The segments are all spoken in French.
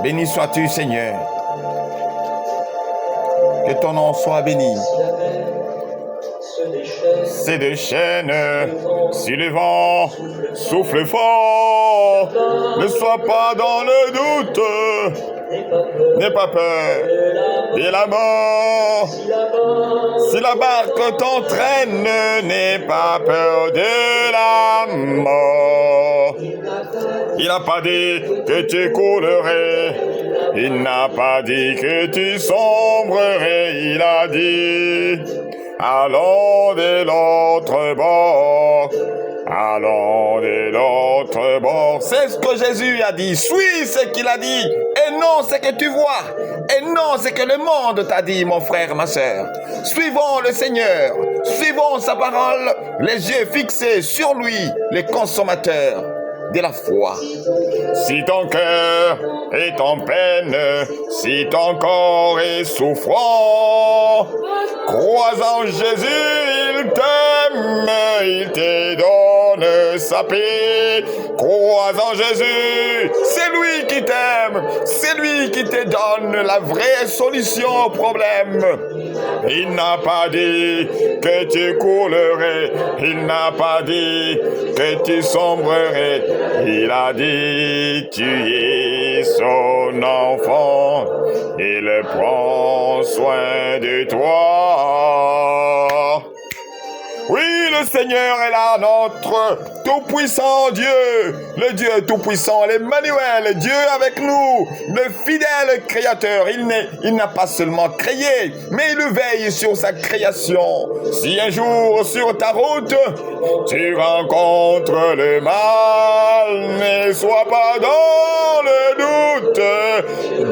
Béni sois-tu, Seigneur. Que ton nom soit béni. Ces deux chaînes, si le vent souffle fort, ne sois pas dans le doute, n'aie pas peur de la mort. Si la barque t'entraîne, n'aie pas peur de la mort. Il n'a pas dit que tu coulerais, il n'a pas dit que tu sombrerais, il a dit allons de l'autre bord, allons de l'autre bord. C'est ce que Jésus a dit. Suis ce qu'il a dit et non ce que tu vois et non ce que le monde t'a dit, mon frère, ma sœur. Suivons le Seigneur, suivons sa parole, les yeux fixés sur lui, le consommateur de la foi. Si ton cœur est en peine, si ton corps est souffrant, crois en Jésus, il t'aime, il te donne sa paix. Crois en Jésus, c'est lui qui t'aime, c'est lui qui te donne la vraie solution au problème. Il n'a pas dit que tu coulerais, il n'a pas dit que tu sombrerais, il a dit tu es son enfant, il prend soin de toi. Oui, le Seigneur est là, notre tout-puissant Dieu, le Dieu tout-puissant, l'Emmanuel, Dieu avec nous, le fidèle créateur. Il n'a pas seulement créé, mais il veille sur sa création. Si un jour sur ta route, tu rencontres le mal, ne sois pas dans le doute.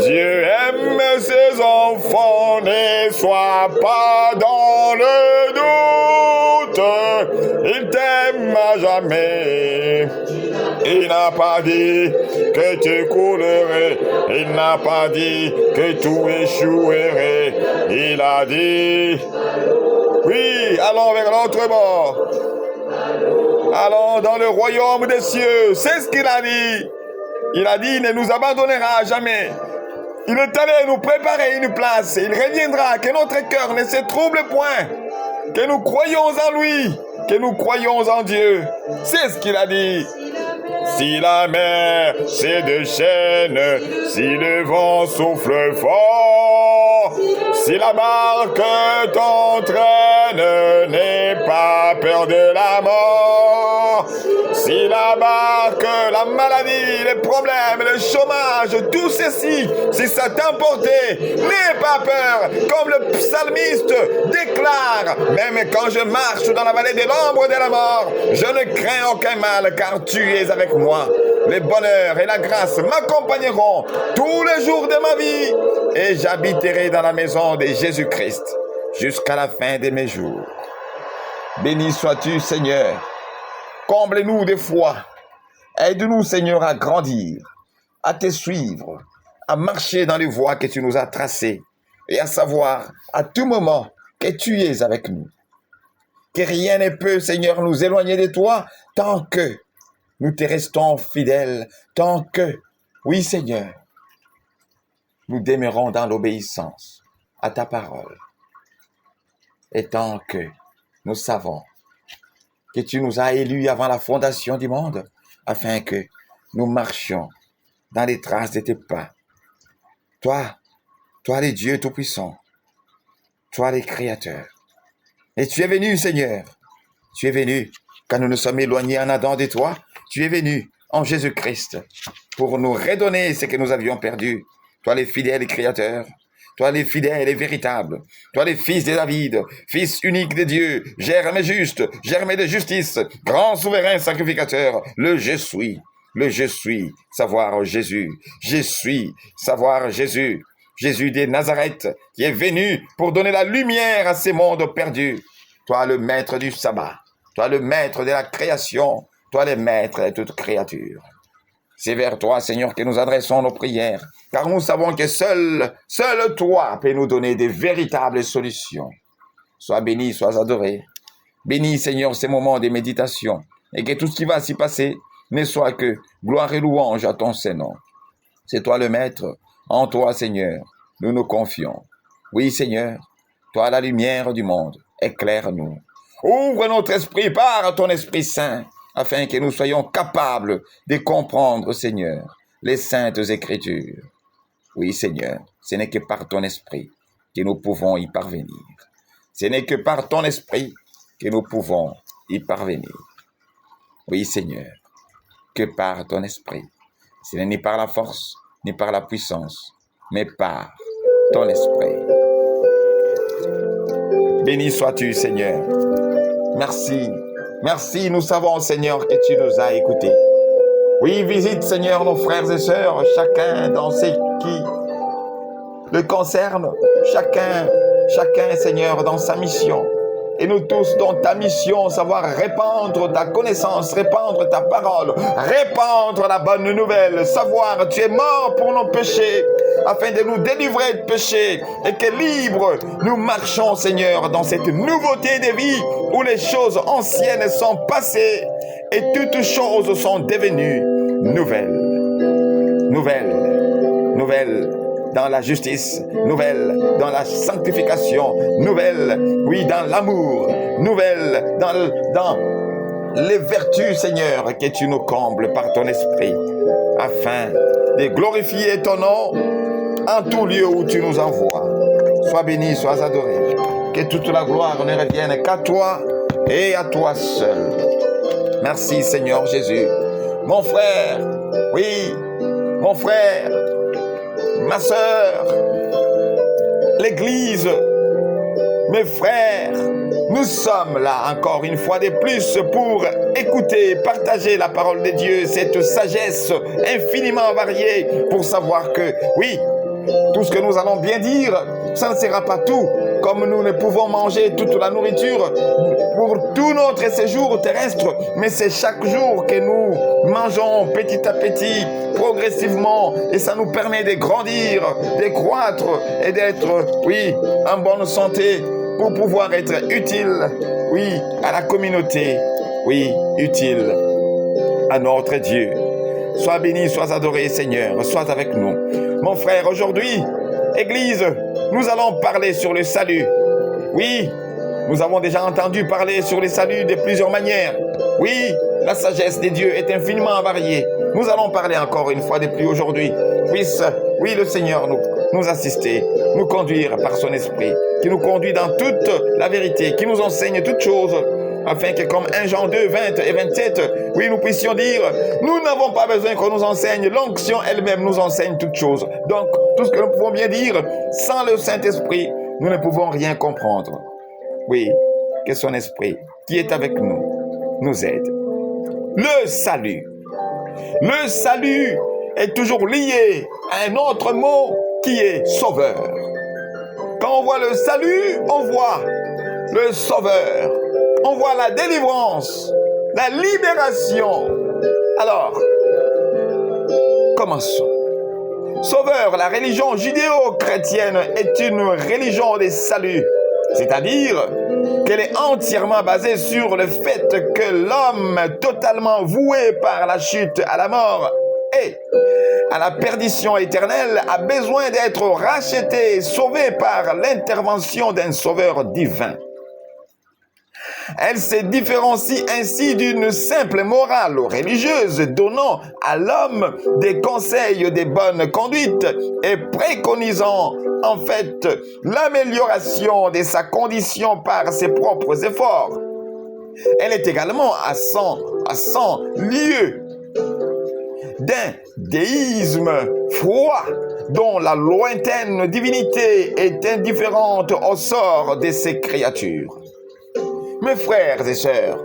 Dieu aime ses enfants, ne sois pas dans le doute. Il t'aime à jamais. Il n'a pas dit que tu coulerais, il n'a pas dit que tout échouerait. Il a dit, oui, allons vers l'autre bord. Allons dans le royaume des cieux. C'est ce qu'il a dit. Il a dit, il ne nous abandonnera jamais. Il est allé nous préparer une place. Il reviendra, que notre cœur ne se trouble point. Que nous croyons en lui, que nous croyons en Dieu. C'est ce qu'il a dit. Si la mer se déchaîne, si le vent souffle fort, si la barque t'entraîne, n'aie pas peur de la mort. Si la barque, la maladie, les problèmes, le chômage, tout ceci, si ça t'emporte, n'aie pas peur. Comme le psalmiste déclare, même quand je marche dans la vallée de l'ombre de la mort, je ne crains aucun mal, car tu es avec moi. Le bonheur et la grâce m'accompagneront tous les jours de ma vie, et j'habiterai dans la maison de Jésus-Christ jusqu'à la fin de mes jours. Béni sois-tu, Seigneur. Comble-nous de foi. Aide-nous, Seigneur, à grandir, à te suivre, à marcher dans les voies que tu nous as tracées et à savoir à tout moment que tu es avec nous. Que rien ne peut, Seigneur, nous éloigner de toi tant que nous te restons fidèles, tant que, oui, Seigneur, nous demeurons dans l'obéissance à ta parole. Et tant que nous savons que tu nous as élus avant la fondation du monde, afin que nous marchions dans les traces de tes pas. Toi le Dieu Tout-Puissant, toi le Créateur. Et tu es venu, Seigneur. Tu es venu quand nous nous sommes éloignés en Adam de toi. Tu es venu en Jésus-Christ pour nous redonner ce que nous avions perdu. Toi le fidèle Créateur. Toi le fidèle et véritable, toi le fils de David, fils unique de Dieu, germe juste, germe de justice, grand souverain sacrificateur, le je suis, savoir Jésus, je suis, savoir Jésus, Jésus de Nazareth, qui est venu pour donner la lumière à ces mondes perdus. Toi le maître du sabbat, toi le maître de la création, toi le maître de toute créature. C'est vers toi, Seigneur, que nous adressons nos prières, car nous savons que seul toi peut nous donner de véritables solutions. Sois béni, sois adoré. Bénis, Seigneur, ces moments de méditation, et que tout ce qui va s'y passer ne soit que gloire et louange à ton Saint-Nom. C'est toi le Maître. En toi, Seigneur, nous nous confions. Oui, Seigneur, toi la lumière du monde, éclaire-nous. Ouvre notre esprit par ton Esprit Saint, afin que nous soyons capables de comprendre, Seigneur, les saintes Écritures. Oui, Seigneur, ce n'est que par ton Esprit que nous pouvons y parvenir. Ce n'est que par ton Esprit que nous pouvons y parvenir. Oui, Seigneur, que par ton Esprit. Ce n'est ni par la force, ni par la puissance, mais par ton Esprit. Béni sois-tu, Seigneur. Merci. Merci, nous savons, Seigneur, que tu nous as écoutés. Oui, visite, Seigneur, nos frères et sœurs, chacun dans ce qui le concerne, chacun, Seigneur, dans sa mission. Et nous tous dans ta mission, savoir répandre ta connaissance, répandre ta parole, répandre la bonne nouvelle, savoir tu es mort pour nos péchés, afin de nous délivrer de péché, et que libres, nous marchons, Seigneur, dans cette nouveauté de vie, où les choses anciennes sont passées, et toutes choses sont devenues nouvelles. Nouvelles dans la justice, nouvelle dans la sanctification, nouvelle, oui, dans l'amour, nouvelle dans les vertus, Seigneur, que tu nous combles par ton esprit, afin de glorifier ton nom en tout lieu où tu nous envoies. Sois béni, sois adoré, que toute la gloire ne revienne qu'à toi et à toi seul. Merci, Seigneur Jésus. Mon frère, oui, mon frère, ma sœur, l'Église, mes frères, nous sommes là encore une fois de plus pour écouter, partager la parole de Dieu, cette sagesse infiniment variée pour savoir que, oui, tout ce que nous allons bien dire, ça ne sera pas tout. Comme nous ne pouvons manger toute la nourriture pour tout notre séjour terrestre, mais c'est chaque jour que nous mangeons petit à petit, progressivement, et ça nous permet de grandir, de croître et d'être, oui, en bonne santé pour pouvoir être utile, oui, à la communauté, oui, utile à notre Dieu. Sois béni, sois adoré, Seigneur, sois avec nous. Mon frère, aujourd'hui, Église, nous allons parler sur le salut. Oui, nous avons déjà entendu parler sur le salut de plusieurs manières. Oui, la sagesse de Dieu est infiniment variée. Nous allons parler encore une fois de plus aujourd'hui. Puisse, oui, le Seigneur nous assister, nous conduire par son esprit, qui nous conduit dans toute la vérité, qui nous enseigne toutes choses, afin que comme 1 Jean 2, 20 et 27, oui, nous puissions dire, nous n'avons pas besoin qu'on nous enseigne, l'onction elle-même nous enseigne toutes choses. Donc, tout ce que nous pouvons bien dire, sans le Saint-Esprit, nous ne pouvons rien comprendre. Oui, que son esprit, qui est avec nous, nous aide. Le salut. Le salut est toujours lié à un autre mot qui est sauveur. Quand on voit le salut, on voit le sauveur. On voit la délivrance, la libération. Alors, commençons. Sauveur, la religion judéo-chrétienne est une religion de salut, c'est-à-dire qu'elle est entièrement basée sur le fait que l'homme totalement voué par la chute à la mort et à la perdition éternelle a besoin d'être racheté et sauvé par l'intervention d'un sauveur divin. Elle se différencie ainsi d'une simple morale religieuse donnant à l'homme des conseils de bonne conduite et préconisant en fait l'amélioration de sa condition par ses propres efforts. Elle est également à 100 lieues d'un déisme froid dont la lointaine divinité est indifférente au sort de ses créatures. Mes frères et sœurs,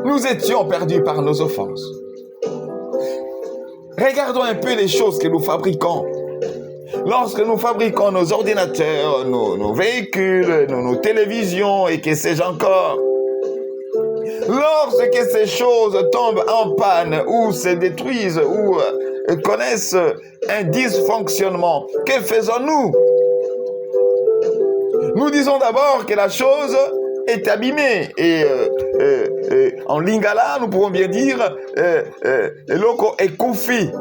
nous étions perdus par nos offenses. Regardons un peu les choses que nous fabriquons. Lorsque nous fabriquons nos ordinateurs, nos véhicules, nos télévisions et que sais-je encore, lorsque ces choses tombent en panne ou se détruisent ou connaissent un dysfonctionnement, que faisons-nous? Nous disons d'abord que la chose est abîmé. Et en lingala, nous pouvons bien dire Loko est koufi.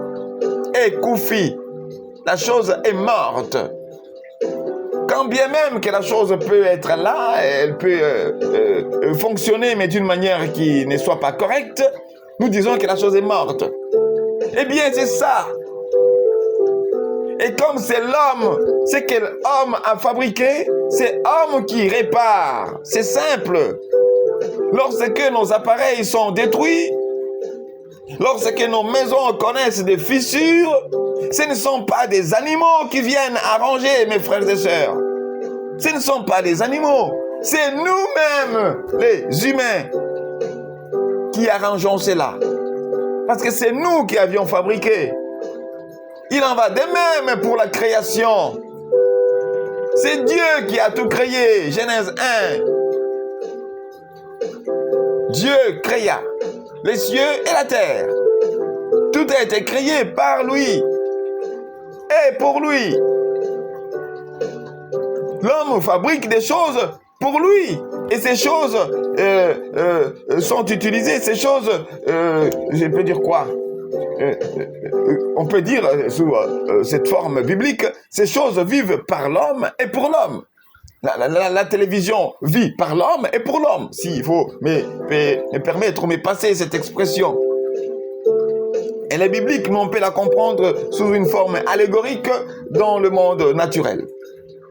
La chose est morte. Quand bien même que la chose peut être là, elle peut fonctionner, mais d'une manière qui ne soit pas correcte, nous disons que la chose est morte. Eh bien, c'est ça. Et comme c'est l'homme, c'est que l'homme a fabriqué, c'est l'homme qui répare. C'est simple. Lorsque nos appareils sont détruits, lorsque nos maisons connaissent des fissures, ce ne sont pas des animaux qui viennent arranger, mes frères et sœurs. Ce ne sont pas des animaux. C'est nous-mêmes, les humains, qui arrangeons cela. Parce que c'est nous qui avions fabriqué. Il en va de même pour la création. C'est Dieu qui a tout créé. Genèse 1. Dieu créa les cieux et la terre. Tout a été créé par lui et pour lui. L'homme fabrique des choses pour lui. Et ces choses sont utilisées, ces choses, je peux dire quoi? On peut dire sous cette forme biblique, ces choses vivent par l'homme et pour l'homme. La télévision vit par l'homme et pour l'homme. S'il faut me permettre, me passer cette expression. Elle est biblique, mais on peut la comprendre sous une forme allégorique dans le monde naturel.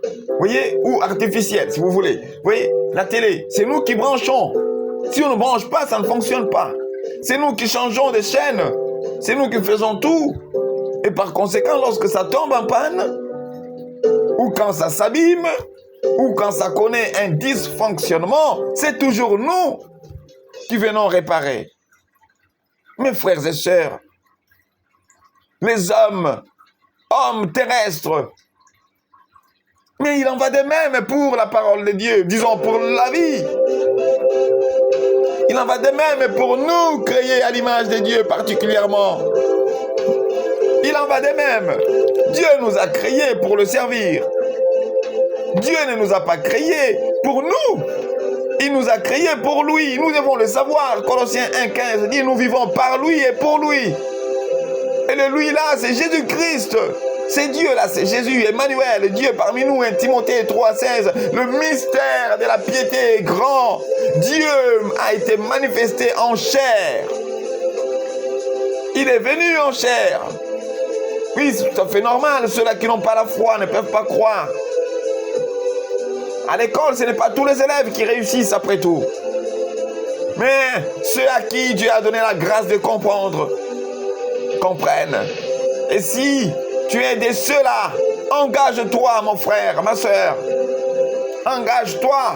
Vous voyez, ou artificiel, si vous voulez. Vous voyez, la télé, c'est nous qui branchons. Si on ne branche pas, ça ne fonctionne pas. C'est nous qui changeons de chaîne. C'est nous qui faisons tout. Et par conséquent, lorsque ça tombe en panne, ou quand ça s'abîme, ou quand ça connaît un dysfonctionnement, c'est toujours nous qui venons réparer. Mes frères et sœurs, les hommes terrestres, mais il en va de même pour la parole de Dieu, disons pour la vie. Il en va de même pour nous, créés à l'image de Dieu particulièrement. Il en va de même. Dieu nous a créés pour le servir. Dieu ne nous a pas créés pour nous. Il nous a créés pour lui. Nous devons le savoir. Colossiens 1,15 dit, nous vivons par lui et pour lui. Et le lui là, c'est Jésus-Christ. C'est Dieu là, c'est Jésus, Emmanuel, Dieu parmi nous, 1 Timothée 3,16. Le mystère de la piété est grand. Dieu a été manifesté en chair. Il est venu en chair. Oui, c'est tout à fait normal. Ceux-là qui n'ont pas la foi ne peuvent pas croire. À l'école, ce n'est pas tous les élèves qui réussissent après tout. Mais ceux à qui Dieu a donné la grâce de comprendre, comprennent. Et si tu es de ceux-là, engage-toi, mon frère, ma soeur. Engage-toi.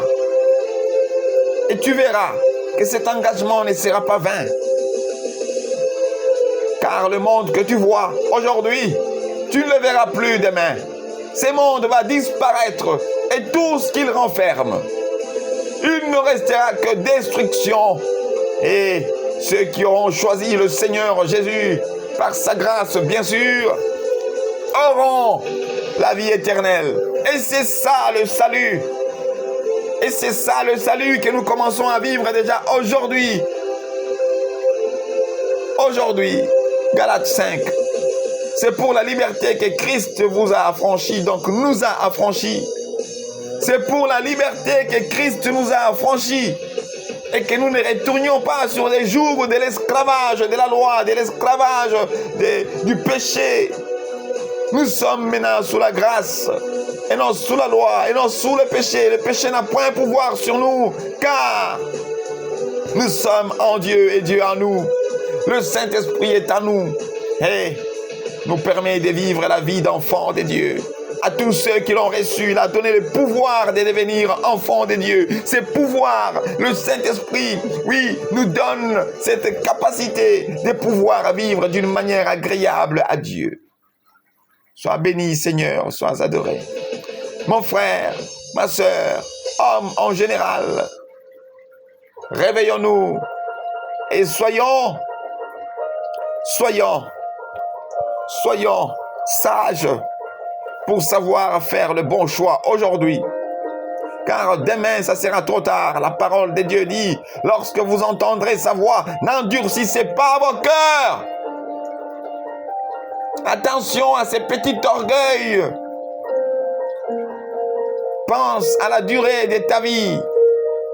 Et tu verras que cet engagement ne sera pas vain. Car le monde que tu vois aujourd'hui, tu ne le verras plus demain. Ce monde va disparaître et tout ce qu'il renferme. Il ne restera que destruction. Et ceux qui auront choisi le Seigneur Jésus, par sa grâce bien sûr, auront la vie éternelle. Et c'est ça le salut. Et c'est ça le salut que nous commençons à vivre déjà aujourd'hui. Aujourd'hui, Galates 5. C'est pour la liberté que Christ vous a affranchis, donc nous a affranchis. C'est pour la liberté que Christ nous a affranchis. Et que nous ne retournions pas sur les jours de l'esclavage de la loi, de l'esclavage du péché. Nous sommes maintenant sous la grâce, et non sous la loi, et non sous le péché. Le péché n'a point pouvoir sur nous, car nous sommes en Dieu et Dieu en nous. Le Saint-Esprit est en nous et nous permet de vivre la vie d'enfant de Dieu. À tous ceux qui l'ont reçu, il a donné le pouvoir de devenir enfants de Dieu. Ce pouvoir, le Saint-Esprit, oui, nous donne cette capacité de pouvoir vivre d'une manière agréable à Dieu. Sois béni, Seigneur, sois adoré. Mon frère, ma sœur, homme en général, réveillons-nous et soyons sages pour savoir faire le bon choix aujourd'hui. car demain, ça sera trop tard. La parole de Dieu dit, lorsque vous entendrez sa voix, n'endurcissez pas vos cœurs. Attention à ces petits orgueils. Pense à la durée de ta vie.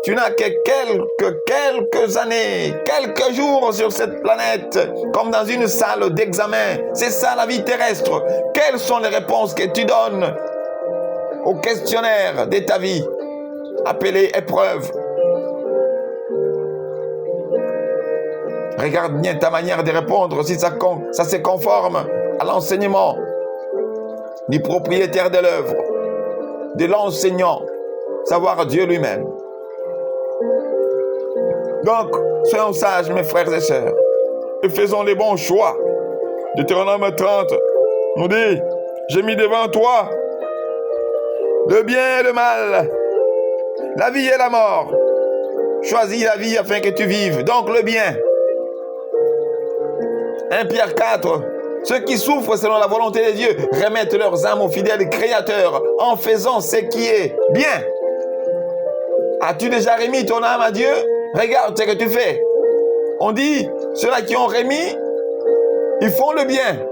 Tu n'as que quelques années, quelques jours sur cette planète, comme dans une salle d'examen. C'est ça la vie terrestre. Quelles sont les réponses que tu donnes au questionnaire de ta vie, appelé épreuve? Regarde bien ta manière de répondre, si ça se conforme à l'enseignement du propriétaire de l'œuvre, de l'enseignant, savoir Dieu lui-même. Donc, soyons sages, mes frères et sœurs, et faisons les bons choix. Deutéronome 30 nous dit, j'ai mis devant toi le bien et le mal, la vie et la mort. Choisis la vie afin que tu vives, donc le bien. 1 Pierre 4, ceux qui souffrent selon la volonté de Dieu remettent leurs âmes au fidèle Créateur en faisant ce qui est bien. As-tu déjà remis ton âme à Dieu? Regarde ce que tu fais. On dit, ceux-là qui ont remis, ils font le bien.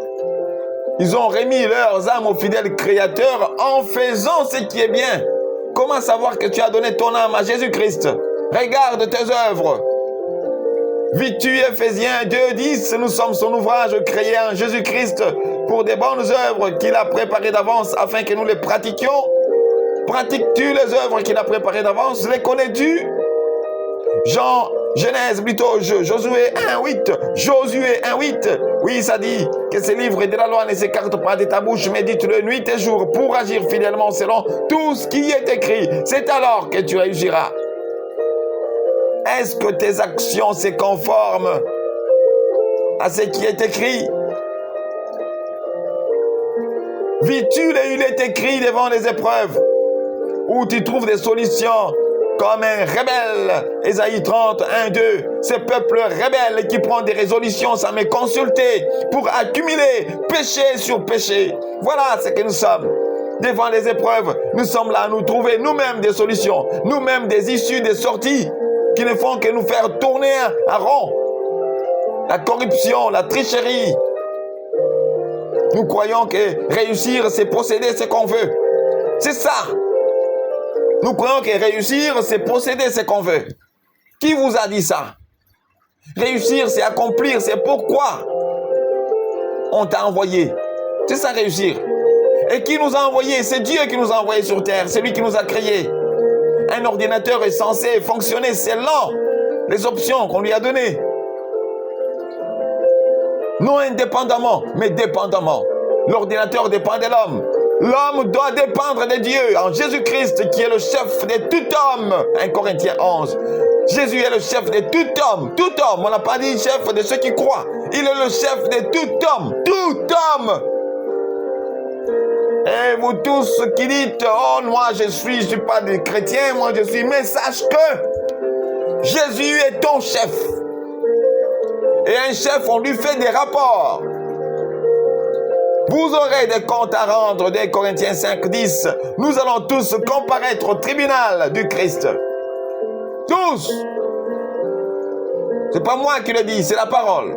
Ils ont remis leurs âmes au fidèle Créateur en faisant ce qui est bien. Comment savoir que tu as donné ton âme à Jésus-Christ? Regarde tes œuvres. Vis-tu Éphésiens 2:10, nous sommes son ouvrage créé en Jésus-Christ pour des bonnes œuvres qu'il a préparées d'avance afin que nous les pratiquions. Pratiques-tu les œuvres qu'il a préparées d'avance? Les connais-tu? Genèse plutôt, Josué 1:8, Josué 1:8. Oui, ça dit que ces livres de la loi ne s'écartent pas de ta bouche, médite-le nuit et jour pour agir fidèlement selon tout ce qui est écrit. C'est alors que tu réussiras. Est-ce que tes actions se conforment à ce qui est écrit? Vis-tu il est écrit devant les épreuves où tu trouves des solutions comme un rebelle? Ésaïe 30, 1, 2. Ce peuple rebelle qui prend des résolutions sans me consulter pour accumuler péché sur péché. Voilà ce que nous sommes. Devant les épreuves, nous sommes là à nous trouver nous-mêmes des solutions, nous-mêmes des issues, des sorties qui ne font que nous faire tourner à rond. La corruption, la tricherie. Nous croyons que réussir, c'est posséder ce qu'on veut. C'est ça. Nous croyons que réussir, c'est posséder ce qu'on veut. Qui vous a dit ça? Réussir, c'est accomplir, c'est pourquoi on t'a envoyé. C'est ça, réussir. Et qui nous a envoyé? C'est Dieu qui nous a envoyés sur terre. C'est lui qui nous a créés. Un ordinateur est censé fonctionner selon les options qu'on lui a données. Non indépendamment, mais dépendamment. L'ordinateur dépend de l'homme. L'homme doit dépendre de Dieu, en Jésus-Christ qui est le chef de tout homme. 1 Corinthiens 11. Jésus est le chef de tout homme. Tout homme, on n'a pas dit chef de ceux qui croient. Il est le chef de tout homme. Tout homme. Et vous tous qui dites, oh, moi je suis pas des chrétiens, moi je suis, mais sache que Jésus est ton chef. Et un chef, on lui fait des rapports. Vous aurez des comptes à rendre, 2 Corinthiens 5, 10. Nous allons tous comparaître au tribunal du Christ. Tous. C'est pas moi qui le dis, c'est la parole.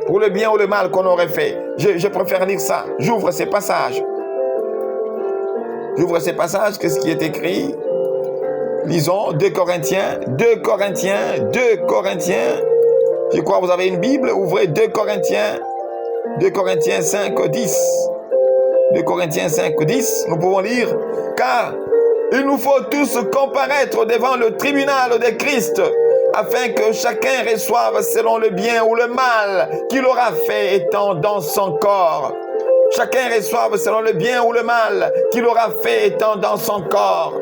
Pour le bien ou le mal qu'on aurait fait. Je préfère lire ça. J'ouvre ces passages. J'ouvre ces passages. Qu'est-ce qui est écrit? Lisons 2 Corinthiens. Je crois que vous avez une Bible. Ouvrez 2 Corinthiens 5, 10. 2 Corinthiens 5, 10. Nous pouvons lire. Car il nous faut tous comparaître devant le tribunal de Christ, afin que chacun reçoive selon le bien ou le mal qu'il aura fait étant dans son corps. Chacun reçoive selon le bien ou le mal qu'il aura fait étant dans son corps.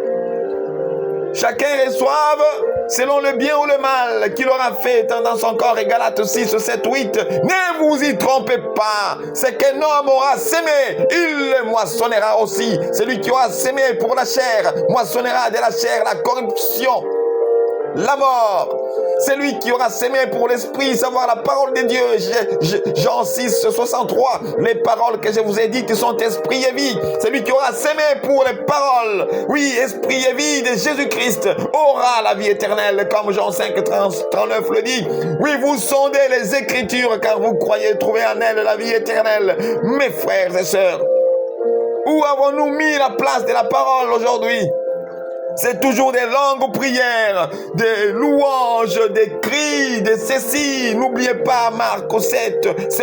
Chacun reçoive selon le bien ou le mal qu'il aura fait étant dans son corps. Et Galates 6, 7, 8. Ne vous y trompez pas. Ce qu'un homme aura sémé, il le moissonnera aussi. Celui qui aura sémé pour la chair, moissonnera de la chair la corruption. la mort. C'est lui qui aura sémé pour l'esprit, savoir la parole de Dieu. Jean 6, 63. Les paroles que je vous ai dites sont esprit et vie. C'est lui qui aura sémé pour les paroles. Oui, esprit et vie de Jésus-Christ aura la vie éternelle, comme Jean 5, 39 le dit. Oui, vous sondez les Écritures, car vous croyez trouver en elles la vie éternelle. Mes frères et sœurs, où avons-nous mis la place de la parole aujourd'hui? C'est toujours des langues prières, des louanges, des cris, des ceci. N'oubliez pas Marc 7, ce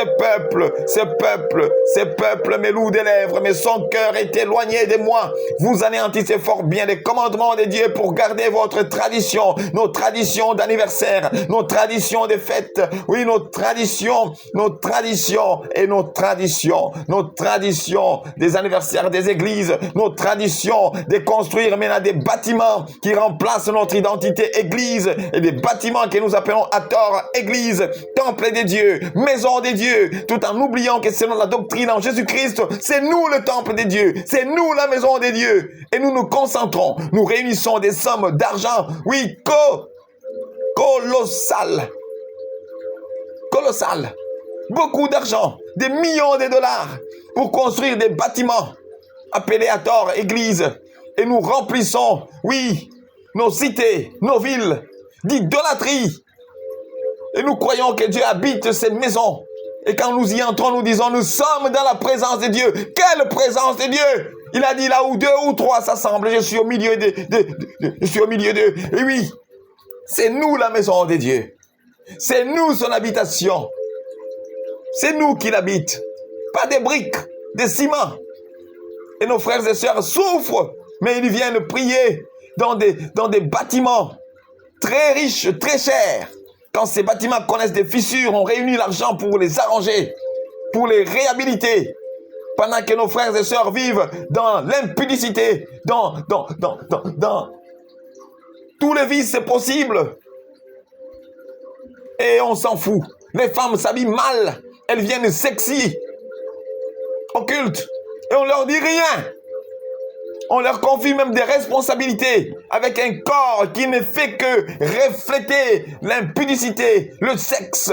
peuple me loue des lèvres, mais son cœur est éloigné de moi. Vous anéantissez fort bien les commandements de Dieu pour garder votre tradition, nos traditions d'anniversaire, nos traditions de fêtes, oui, nos traditions des anniversaires des églises, nos traditions de construire maintenant des bâtiments qui remplacent notre identité église et des bâtiments que nous appelons à tort église, temple de Dieu, maison de Dieu, tout en oubliant que selon la doctrine en Jésus-Christ, c'est nous le temple de Dieu, c'est nous la maison de Dieu, et nous nous concentrons, nous réunissons des sommes d'argent, oui, colossales, beaucoup d'argent, des millions de dollars pour construire des bâtiments appelés à tort église. Et nous remplissons, oui, nos cités, nos villes d'idolâtrie. Et nous croyons que Dieu habite ces maisons. Et quand nous y entrons, nous disons, nous sommes dans la présence de Dieu. Quelle présence de Dieu? Il a dit là où 2 ou 3 s'assemblent, je suis au milieu d'eux. Et oui, c'est nous la maison de Dieu. C'est nous son habitation. C'est nous qui l'habite. Pas des briques, des ciments. Et nos frères et sœurs souffrent. Mais ils viennent prier dans des bâtiments très riches, très chers. Quand ces bâtiments connaissent des fissures, on réunit l'argent pour les arranger, pour les réhabiliter. Pendant que nos frères et sœurs vivent dans l'impudicité, dans tous les vices possibles. Et on s'en fout. Les femmes s'habillent mal. Elles viennent sexy au culte. Et on leur dit rien. On leur confie même des responsabilités avec un corps qui ne fait que refléter l'impudicité, le sexe.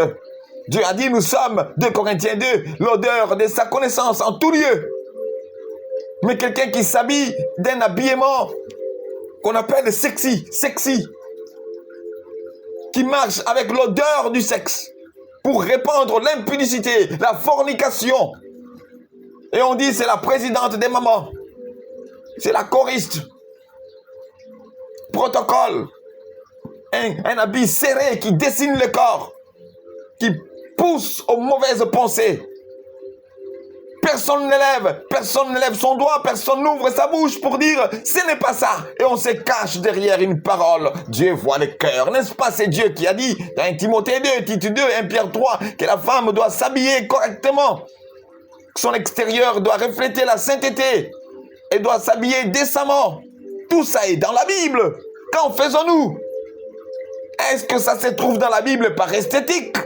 Dieu a dit, nous sommes, 2 Corinthiens 2, l'odeur de sa connaissance en tout lieu. Mais quelqu'un qui s'habille d'un habillement qu'on appelle sexy, qui marche avec l'odeur du sexe pour répandre l'impudicité, la fornication. Et on dit, c'est la présidente des mamans. C'est la choriste. Protocole. Un habit serré qui dessine le corps. Qui pousse aux mauvaises pensées. Personne ne lève son doigt, personne n'ouvre sa bouche pour dire ce n'est pas ça. Et on se cache derrière une parole. Dieu voit le cœur. N'est-ce pas? C'est Dieu qui a dit dans 1 Timothée 2, Tite 2, 1 Pierre 3 que la femme doit s'habiller correctement. Son extérieur doit refléter la sainteté. Elle doit s'habiller décemment. Tout ça est dans la Bible. Qu'en faisons-nous? Est-ce que ça se trouve dans la Bible par esthétique?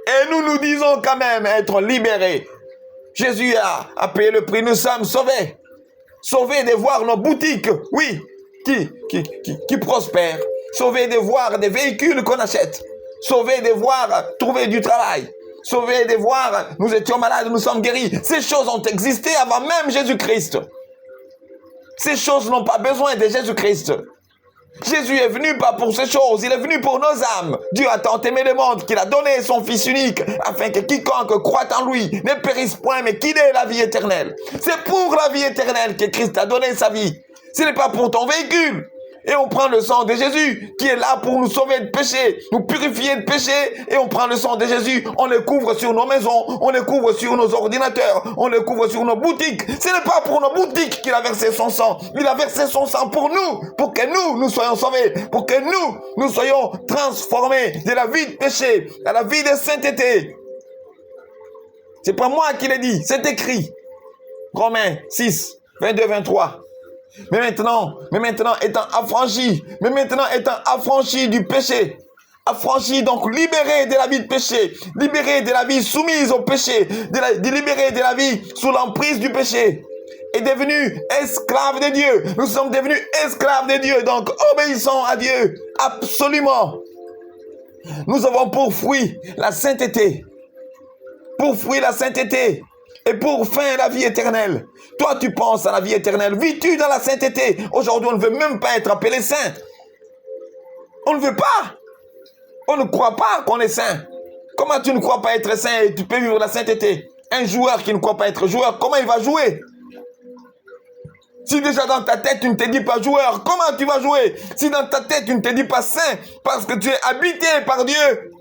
Et nous disons quand même être libérés. Jésus a payé le prix. Nous sommes sauvés. Sauvés de voir nos boutiques, oui, qui prospèrent. Sauvés de voir des véhicules qu'on achète. Sauvés de voir trouver du travail. Sauvés de voir, nous étions malades, nous sommes guéris. Ces choses ont existé avant même Jésus-Christ. Ces choses n'ont pas besoin de Jésus-Christ. Jésus est venu pas pour ces choses, il est venu pour nos âmes. Dieu a tant aimé le monde qu'il a donné son Fils unique, afin que quiconque croit en lui ne périsse point, mais qu'il ait la vie éternelle. C'est pour la vie éternelle que Christ a donné sa vie. Ce n'est pas pour ton véhicule. Et on prend le sang de Jésus qui est là pour nous sauver de péché, nous purifier de péché. Et on prend le sang de Jésus, on le couvre sur nos maisons, on le couvre sur nos ordinateurs, on le couvre sur nos boutiques. Ce n'est pas pour nos boutiques qu'il a versé son sang. Il a versé son sang pour nous, pour que nous soyons sauvés, pour que nous soyons transformés de la vie de péché à la vie de sainteté. C'est pas moi qui l'ai dit, c'est écrit. Romains 6, 22-23. Mais maintenant étant affranchi du péché, affranchi donc libéré de la vie de péché, libéré de la vie soumise au péché, libéré de la vie sous l'emprise du péché, est devenu esclave de Dieu. Nous sommes devenus esclaves de Dieu, donc obéissons à Dieu, absolument. Nous avons pour fruit la sainteté, pour fruit la sainteté, et pour fin la vie éternelle. Toi, tu penses à la vie éternelle, vis-tu dans la sainteté? Aujourd'hui, on ne veut même pas être appelé saint. On ne veut pas. On ne croit pas qu'on est saint. Comment tu ne crois pas être saint et tu peux vivre la sainteté? Un joueur qui ne croit pas être joueur, comment il va jouer? Si déjà dans ta tête, tu ne te dis pas joueur, comment tu vas jouer? Si dans ta tête, tu ne te dis pas saint, parce que tu es habité par Dieu,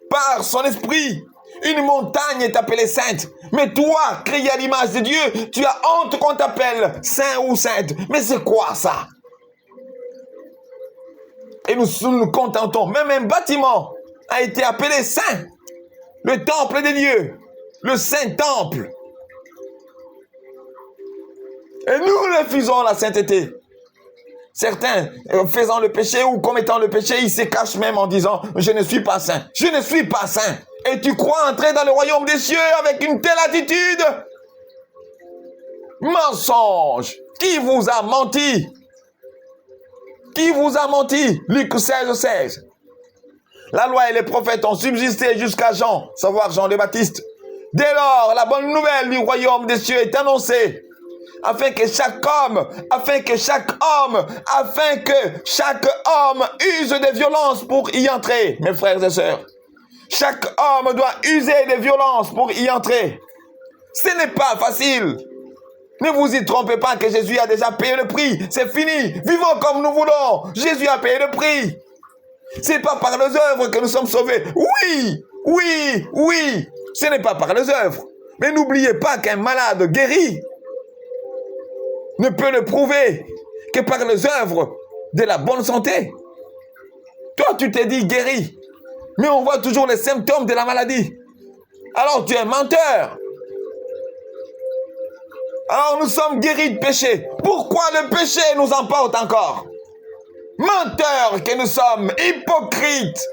par son esprit. Une montagne est appelée sainte. Mais toi, créé à l'image de Dieu, tu as honte qu'on t'appelle saint ou sainte. Mais c'est quoi ça? Et nous nous contentons. Même un bâtiment a été appelé saint. Le temple de Dieu. Le saint temple. Et nous refusons la sainteté. Certains, faisant le péché ou commettant le péché, ils se cachent même en disant « Je ne suis pas saint. Je ne suis pas saint. » Et tu crois entrer dans le royaume des cieux avec une telle attitude? Mensonge! Qui vous a menti? Qui vous a menti? Luc 16, 16. La loi et les prophètes ont subsisté jusqu'à Jean, savoir Jean le Baptiste. Dès lors, la bonne nouvelle du royaume des cieux est annoncée, afin que chaque homme use de violence pour y entrer, mes frères et sœurs. Chaque homme doit user de violence pour y entrer. Ce n'est pas facile. Ne vous y trompez pas que Jésus a déjà payé le prix. C'est fini. Vivons comme nous voulons. Jésus a payé le prix. Ce n'est pas par les œuvres que nous sommes sauvés. Oui. Ce n'est pas par les œuvres. Mais n'oubliez pas qu'un malade guéri ne peut le prouver que par les œuvres de la bonne santé. Toi, tu t'es dit guéri. Mais on voit toujours les symptômes de la maladie. Alors tu es menteur. Alors nous sommes guéris de péché. Pourquoi le péché nous emporte encore? Menteurs que nous sommes, hypocrites.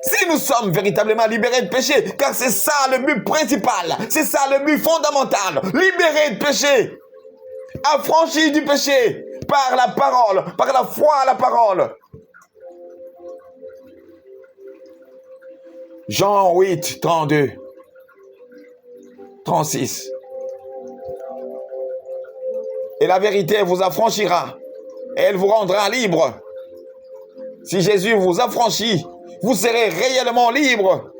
Si nous sommes véritablement libérés de péché, car c'est ça le but principal, c'est ça le but fondamental, libérés de péché, affranchis du péché par la parole, par la foi à la parole. Jean 8, 32, 36. Et la vérité vous affranchira, et elle vous rendra libre. Si Jésus vous affranchit, vous serez réellement libre.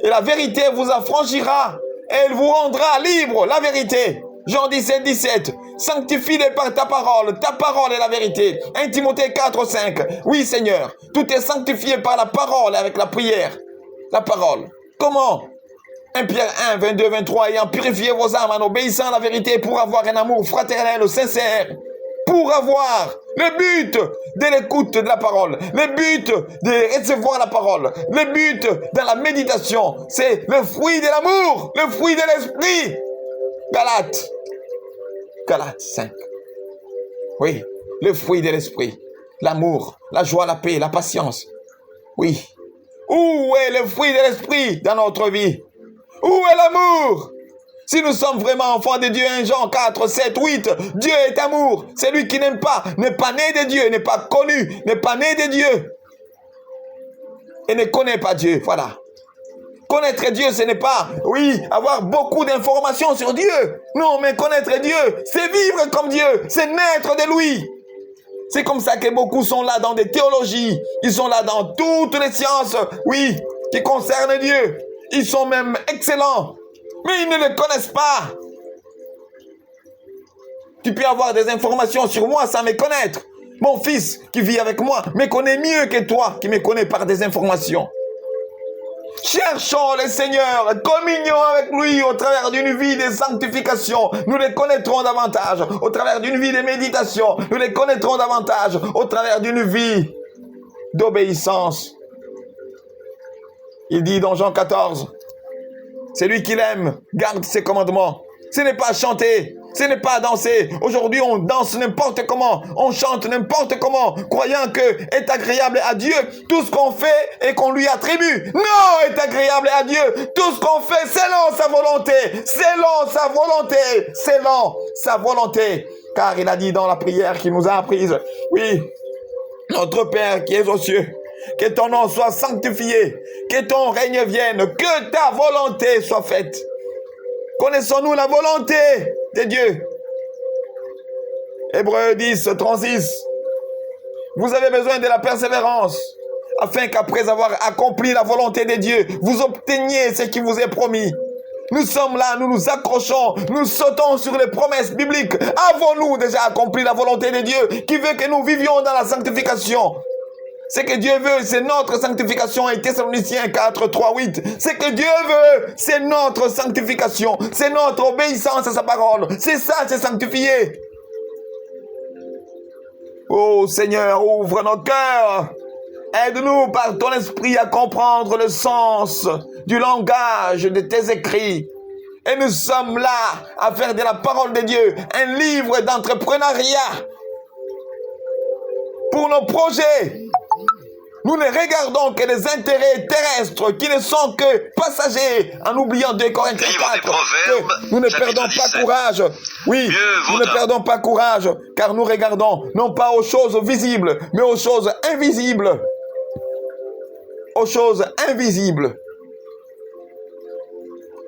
Et la vérité vous affranchira, et elle vous rendra libre. La vérité. Jean 17, 17. Sanctifie-les par ta parole est la vérité. 1 Timothée 4, 5. Oui, Seigneur, tout est sanctifié par la parole avec la prière. La parole. Comment? 1 Pierre 1, 22, 23. Ayant purifié vos âmes en obéissant à la vérité pour avoir un amour fraternel sincère. Pour avoir le but de l'écoute de la parole, le but de recevoir la parole, le but dans la méditation, c'est le fruit de l'amour, le fruit de l'esprit. Galates 5. Oui, le fruit de l'esprit, l'amour, la joie, la paix, la patience. Oui. Où est le fruit de l'esprit dans notre vie? Où est l'amour? Si nous sommes vraiment enfants de Dieu, 1 Jean 4, 7, 8, Dieu est amour. Celui qui n'aime pas, n'est pas né de Dieu, n'est pas connu, n'est pas né de Dieu. Et ne connaît pas Dieu, voilà. Connaître Dieu, ce n'est pas, avoir beaucoup d'informations sur Dieu. Non, mais connaître Dieu, c'est vivre comme Dieu, c'est naître de lui. C'est comme ça que beaucoup sont là dans des théologies. Ils sont là dans toutes les sciences, qui concernent Dieu. Ils sont même excellents. Mais ils ne le connaissent pas. Tu peux avoir des informations sur moi sans me connaître. Mon fils qui vit avec moi me connaît mieux que toi qui me connais par des informations. Cherchons le Seigneur, communions avec lui au travers d'une vie de sanctification. Nous les connaîtrons davantage. Au travers d'une vie de méditation, nous les connaîtrons davantage. Au travers d'une vie d'obéissance. Il dit dans Jean 14, celui qui l'aime garde ses commandements. Ce n'est pas chanter, Ce n'est pas danser. Aujourd'hui, on danse n'importe comment. On chante n'importe comment, croyant que est agréable à Dieu tout ce qu'on fait et qu'on lui attribue. Non, est agréable à Dieu tout ce qu'on fait selon sa volonté. Selon sa volonté. Selon sa volonté. Car il a dit dans la prière qu'il nous a apprise. Oui, notre Père qui est aux cieux, que ton nom soit sanctifié, que ton règne vienne, que ta volonté soit faite. Connaissons-nous la volonté de Dieu? Hébreux 10, 36. Vous avez besoin de la persévérance, afin qu'après avoir accompli la volonté de Dieu, vous obteniez ce qui vous est promis. Nous sommes là, nous nous accrochons, nous sautons sur les promesses bibliques. Avons-nous déjà accompli la volonté de Dieu qui veut que nous vivions dans la sanctification? Ce que Dieu veut, c'est notre sanctification. Et Thessaloniciens 4, 3, 8. Ce que Dieu veut, c'est notre sanctification. C'est notre obéissance à sa parole. C'est ça, c'est sanctifié. Oh Seigneur, ouvre nos cœurs. Aide-nous par ton esprit à comprendre le sens du langage de tes écrits. Et nous sommes là à faire de la parole de Dieu un livre d'entrepreneuriat pour nos projets. Nous ne regardons que les intérêts terrestres qui ne sont que passagers, en oubliant 2 Corinthiens 4, que nous ne perdons pas courage. Oui, nous ne perdons pas courage, car nous regardons non pas aux choses visibles, mais aux choses invisibles. Aux choses invisibles.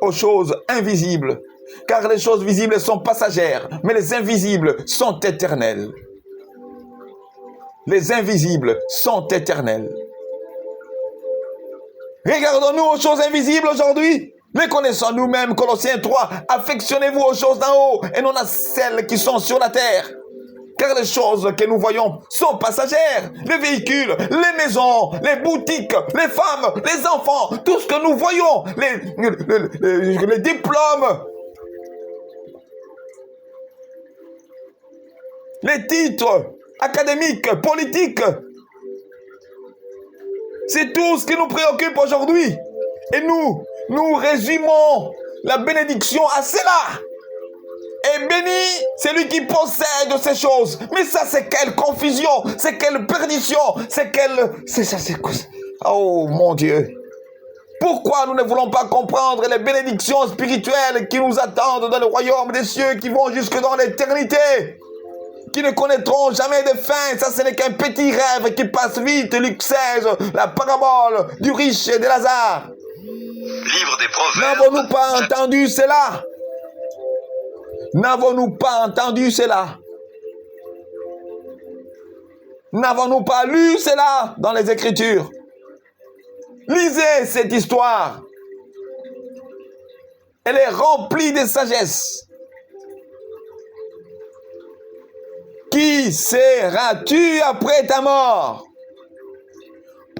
Aux choses invisibles. Car les choses visibles sont passagères, mais les invisibles sont éternelles. Les invisibles sont éternels. Regardons-nous aux choses invisibles aujourd'hui. Les connaissons nous-mêmes, Colossiens 3. Affectionnez-vous aux choses d'en haut et non à celles qui sont sur la terre. Car les choses que nous voyons sont passagères. Les véhicules, les maisons, les boutiques, les femmes, les enfants, tout ce que nous voyons, les diplômes, les titres académiques, politiques. C'est tout ce qui nous préoccupe aujourd'hui. Et nous résumons la bénédiction à cela. Et béni celui qui possède ces choses. Mais ça, c'est quelle confusion, c'est quelle perdition, c'est ça, c'est quoi? Oh mon Dieu. Pourquoi nous ne voulons pas comprendre les bénédictions spirituelles qui nous attendent dans le royaume des cieux, qui vont jusque dans l'éternité, qui ne connaîtront jamais de fin? Ça, ce n'est qu'un petit rêve qui passe vite. Luc 16, la parabole du riche et de Lazare. Livre des Proverbes. N'avons-nous pas entendu cela? N'avons-nous pas entendu cela? N'avons-nous pas lu cela dans les Écritures? Lisez cette histoire. Elle est remplie de sagesse. Qui seras-tu après ta mort?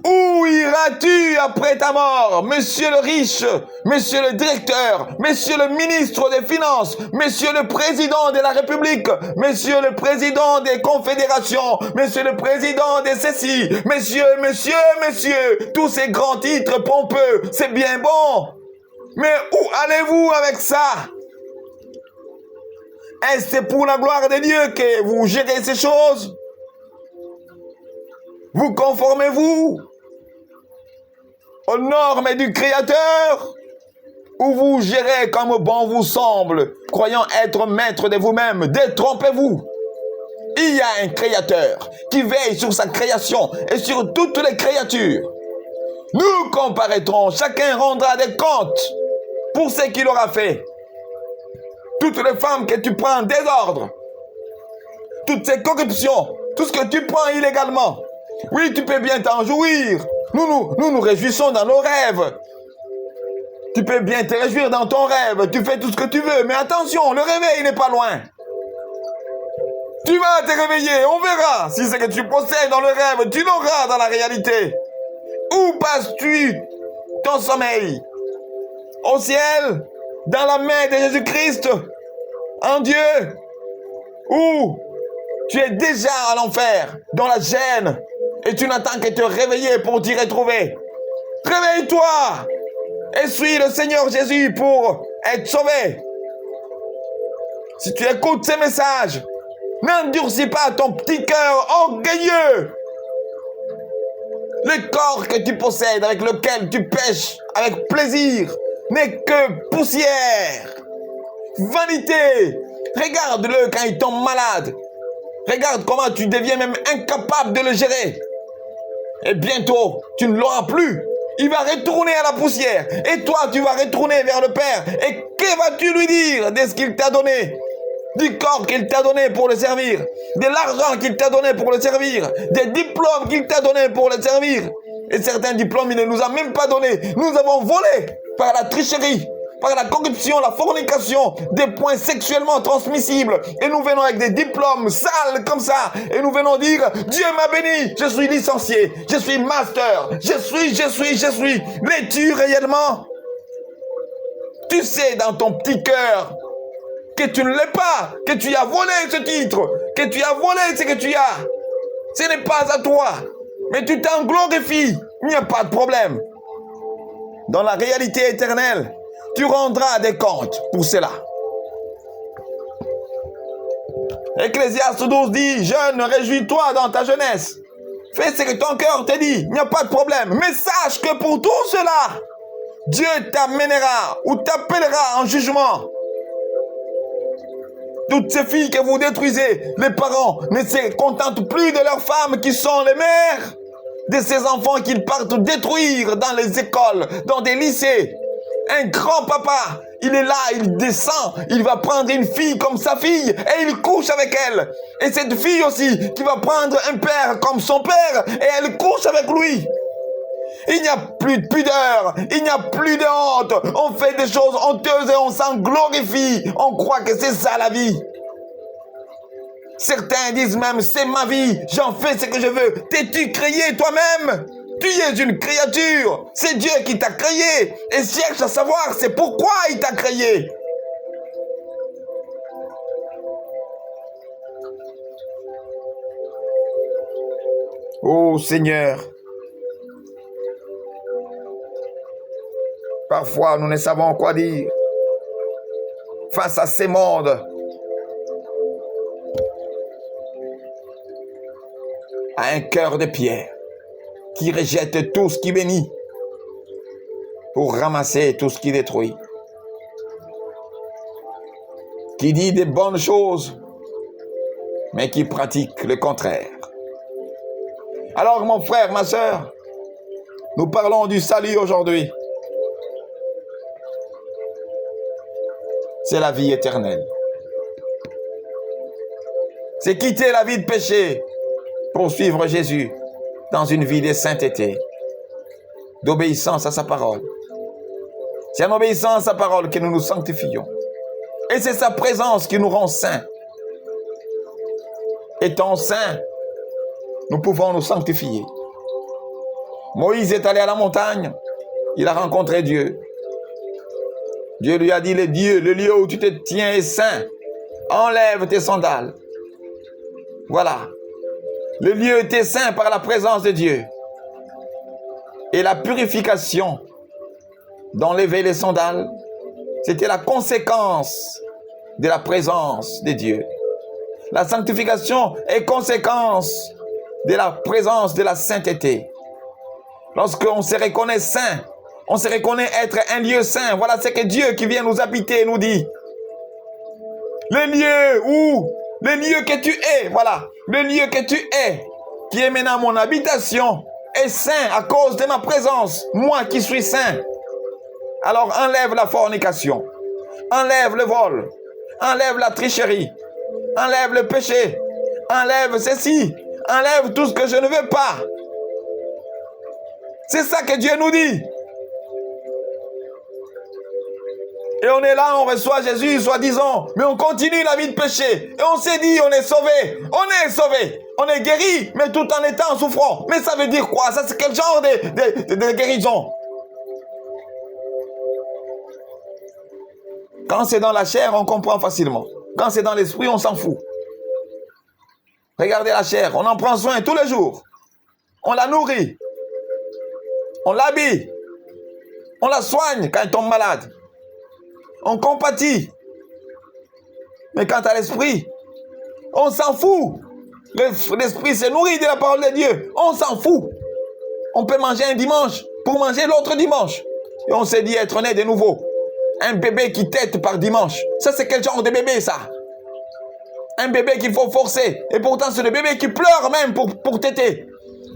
Où iras-tu après ta mort, monsieur le riche, monsieur le directeur, monsieur le ministre des Finances, monsieur le président de la République, monsieur le président des confédérations, monsieur le président de ceci, monsieur, tous ces grands titres pompeux, c'est bien bon. Mais où allez-vous avec ça? Est-ce pour la gloire de Dieu que vous gérez ces choses? Vous conformez-vous aux normes du Créateur, ou vous gérez comme bon vous semble, croyant être maître de vous-même? Détrompez-vous. Il y a un Créateur qui veille sur sa création et sur toutes les créatures. Nous comparaîtrons, chacun rendra des comptes pour ce qu'il aura fait. Toutes les femmes que tu prends en désordre, toutes ces corruptions, tout ce que tu prends illégalement, oui, tu peux bien t'en jouir. Nous réjouissons dans nos rêves. Tu peux bien te réjouir dans ton rêve. Tu fais tout ce que tu veux. Mais attention, le réveil n'est pas loin. Tu vas te réveiller. On verra si ce que tu possèdes dans le rêve, tu l'auras dans la réalité. Où passes-tu ton sommeil? Au ciel? Dans la main de Jésus-Christ? En Dieu? Ou tu es déjà à l'enfer, dans la gêne? Et tu n'attends que te réveiller pour t'y retrouver. Réveille-toi et suis le Seigneur Jésus pour être sauvé. Si tu écoutes ces messages, n'endurcis pas ton petit cœur orgueilleux. Le corps que tu possèdes, avec lequel tu pêches avec plaisir, n'est que poussière. Vanité. Regarde-le quand il tombe malade. Regarde comment tu deviens même incapable de le gérer. Et bientôt, tu ne l'auras plus. Il va retourner à la poussière. Et toi, tu vas retourner vers le Père. Et que vas-tu lui dire de ce qu'il t'a donné? Du corps qu'il t'a donné pour le servir. De l'argent qu'il t'a donné pour le servir. Des diplômes qu'il t'a donné pour le servir. Et certains diplômes, il ne nous a même pas donnés. Nous avons volé par la tricherie, par la corruption, la fornication, des points sexuellement transmissibles. Et nous venons avec des diplômes sales comme ça. Et nous venons dire, Dieu m'a béni, je suis licencié, je suis master, je suis. L'es-tu réellement? Tu sais dans ton petit cœur que tu ne l'es pas, que tu as volé ce titre, que tu as volé ce que tu as. Ce n'est pas à toi, mais tu t'en glorifies. Il n'y a pas de problème. Dans la réalité éternelle, tu rendras des comptes pour cela. Ecclésiaste 12 dit, jeune, réjouis-toi dans ta jeunesse. Fais ce que ton cœur te dit, il n'y a pas de problème. Mais sache que pour tout cela, Dieu t'amènera ou t'appellera en jugement. Toutes ces filles que vous détruisez, les parents ne se contentent plus de leurs femmes qui sont les mères de ces enfants qu'ils partent détruire dans les écoles, dans des lycées. Un grand papa, il est là, il descend, il va prendre une fille comme sa fille et il couche avec elle. Et cette fille aussi qui va prendre un père comme son père et elle couche avec lui. Il n'y a plus de pudeur, il n'y a plus de honte. On fait des choses honteuses et on s'en glorifie. On croit que c'est ça la vie. Certains disent même, c'est ma vie, j'en fais ce que je veux. T'es-tu créé toi-même? Tu es une créature. C'est Dieu qui t'a créé. Et cherche à savoir, c'est pourquoi il t'a créé. Oh Seigneur, parfois nous ne savons quoi dire face à ces mondes. À un cœur de pierre qui rejette tout ce qui bénit pour ramasser tout ce qui détruit. Qui dit des bonnes choses, mais qui pratique le contraire. Alors mon frère, ma sœur, nous parlons du salut aujourd'hui. C'est la vie éternelle. C'est quitter la vie de péché pour suivre Jésus dans une vie de sainteté, d'obéissance à sa parole. C'est en obéissant à sa parole que nous nous sanctifions. Et c'est sa présence qui nous rend saints. Étant saints, nous pouvons nous sanctifier. Moïse est allé à la montagne, il a rencontré Dieu. Dieu lui a dit, le lieu où tu te tiens est saint. Enlève tes sandales. Voilà. Le lieu était saint par la présence de Dieu. Et la purification d'enlever les sandales, c'était la conséquence de la présence de Dieu. La sanctification est conséquence de la présence de la sainteté. Lorsqu'on se reconnaît saint, on se reconnaît être un lieu saint. Voilà ce que Dieu qui vient nous habiter nous dit. Le lieu que tu es, voilà, le lieu que tu es, qui est maintenant mon habitation, est saint à cause de ma présence, moi qui suis saint. Alors enlève la fornication, enlève le vol, enlève la tricherie, enlève le péché, enlève ceci, enlève tout ce que je ne veux pas. C'est ça que Dieu nous dit. Et on est là, on reçoit Jésus, soi-disant, mais on continue la vie de péché. Et on s'est dit, on est sauvé, on est guéri, mais tout en étant souffrant. Mais ça veut dire quoi? Ça, c'est quel genre de guérison? Quand c'est dans la chair, on comprend facilement. Quand c'est dans l'esprit, on s'en fout. Regardez la chair, on en prend soin tous les jours. On la nourrit. On l'habille. On la soigne quand elle tombe malade. On compatit. Mais quant à l'esprit, on s'en fout. L'esprit se nourrit de la parole de Dieu. On s'en fout. On peut manger un dimanche pour manger l'autre dimanche. Et on s'est dit être né de nouveau. Un bébé qui tète par dimanche. Ça, c'est quel genre de bébé, ça? Un bébé qu'il faut forcer. Et pourtant, c'est le bébé qui pleure même pour téter.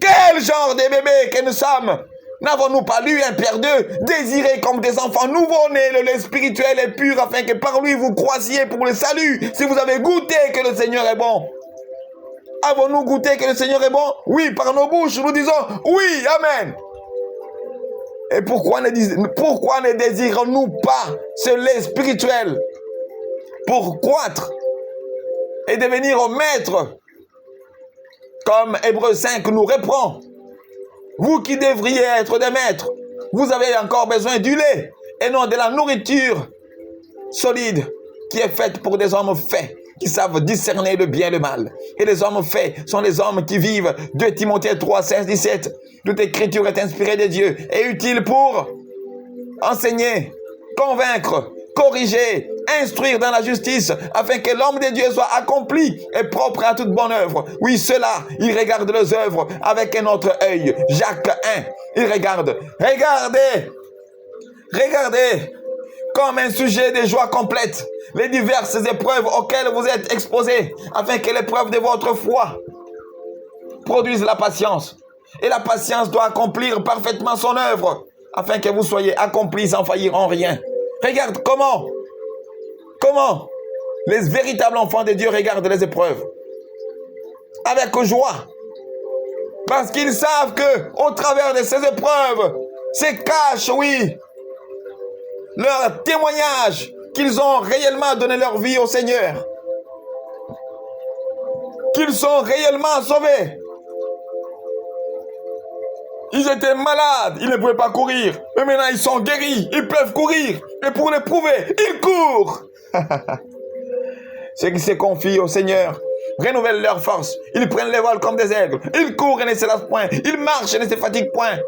Quel genre de bébé que nous sommes? N'avons-nous pas lu 1 Pierre 2? Désirez comme des enfants nouveau-nés le lait spirituel et pur, afin que par lui vous croisiez pour le salut, si vous avez goûté que le Seigneur est bon. Avons-nous goûté que le Seigneur est bon? Oui, par nos bouches, nous disons oui, amen. Et pourquoi ne désirons-nous pas ce lait spirituel pour croître et devenir maître, comme Hébreux 5 nous reprend? Vous qui devriez être des maîtres, vous avez encore besoin du lait et non de la nourriture solide qui est faite pour des hommes faits, qui savent discerner le bien et le mal. Et les hommes faits sont les hommes qui vivent. 2 Timothée 3, 16, 17. Toute écriture est inspirée de Dieu et utile pour enseigner, convaincre, corriger, instruire dans la justice, afin que l'homme de Dieu soit accompli et propre à toute bonne œuvre. Oui, ceux-là, ils regardent leurs œuvres avec un autre œil. Jacques 1, ils regardent. Regardez, comme un sujet de joie complète, les diverses épreuves auxquelles vous êtes exposés, afin que l'épreuve de votre foi produise la patience. Et la patience doit accomplir parfaitement son œuvre, afin que vous soyez accomplis sans faillir en rien. Regarde comment les véritables enfants de Dieu regardent les épreuves. Avec joie. Parce qu'ils savent que au travers de ces épreuves se cache, oui, leur témoignage qu'ils ont réellement donné leur vie au Seigneur. Qu'ils sont réellement sauvés. Ils étaient malades, ils ne pouvaient pas courir. Mais maintenant, ils sont guéris, ils peuvent courir. Et pour le prouver, ils courent. Ceux qui se confient au Seigneur renouvellent leur force. Ils prennent les vols comme des aigles. Ils courent et ne se lassent point. Ils marchent et ne se fatiguent point.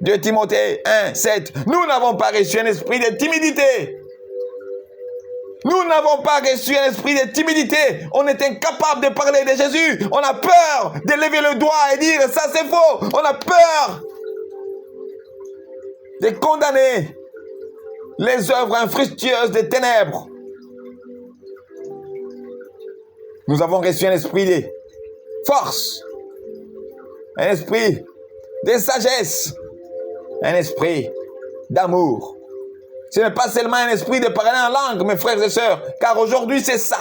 2 Timothée 1, 7. Nous n'avons pas reçu un esprit de timidité. Nous n'avons pas reçu un esprit de timidité. On est incapable de parler de Jésus. On a peur de lever le doigt et dire ça c'est faux. On a peur de condamner les œuvres infructueuses des ténèbres. Nous avons reçu un esprit de force, un esprit de sagesse, un esprit d'amour. Ce n'est pas seulement un esprit de parler en langue, mes frères et sœurs, car aujourd'hui c'est ça.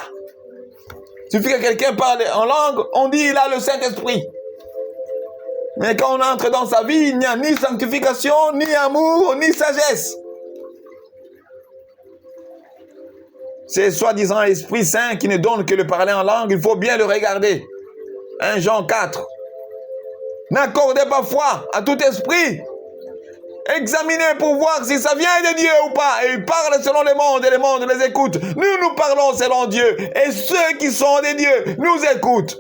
Il suffit que quelqu'un parle en langue, on dit il a le Saint-Esprit. Mais quand on entre dans sa vie, il n'y a ni sanctification, ni amour, ni sagesse. C'est soi-disant l'Esprit Saint qui ne donne que le parler en langue, il faut bien le regarder. 1 Jean 4. N'accordez pas foi à tout esprit. Examinez pour voir si ça vient de Dieu ou pas. Et ils parlent selon le monde et le monde les écoute. Nous parlons selon Dieu. Et ceux qui sont de Dieu nous écoutent.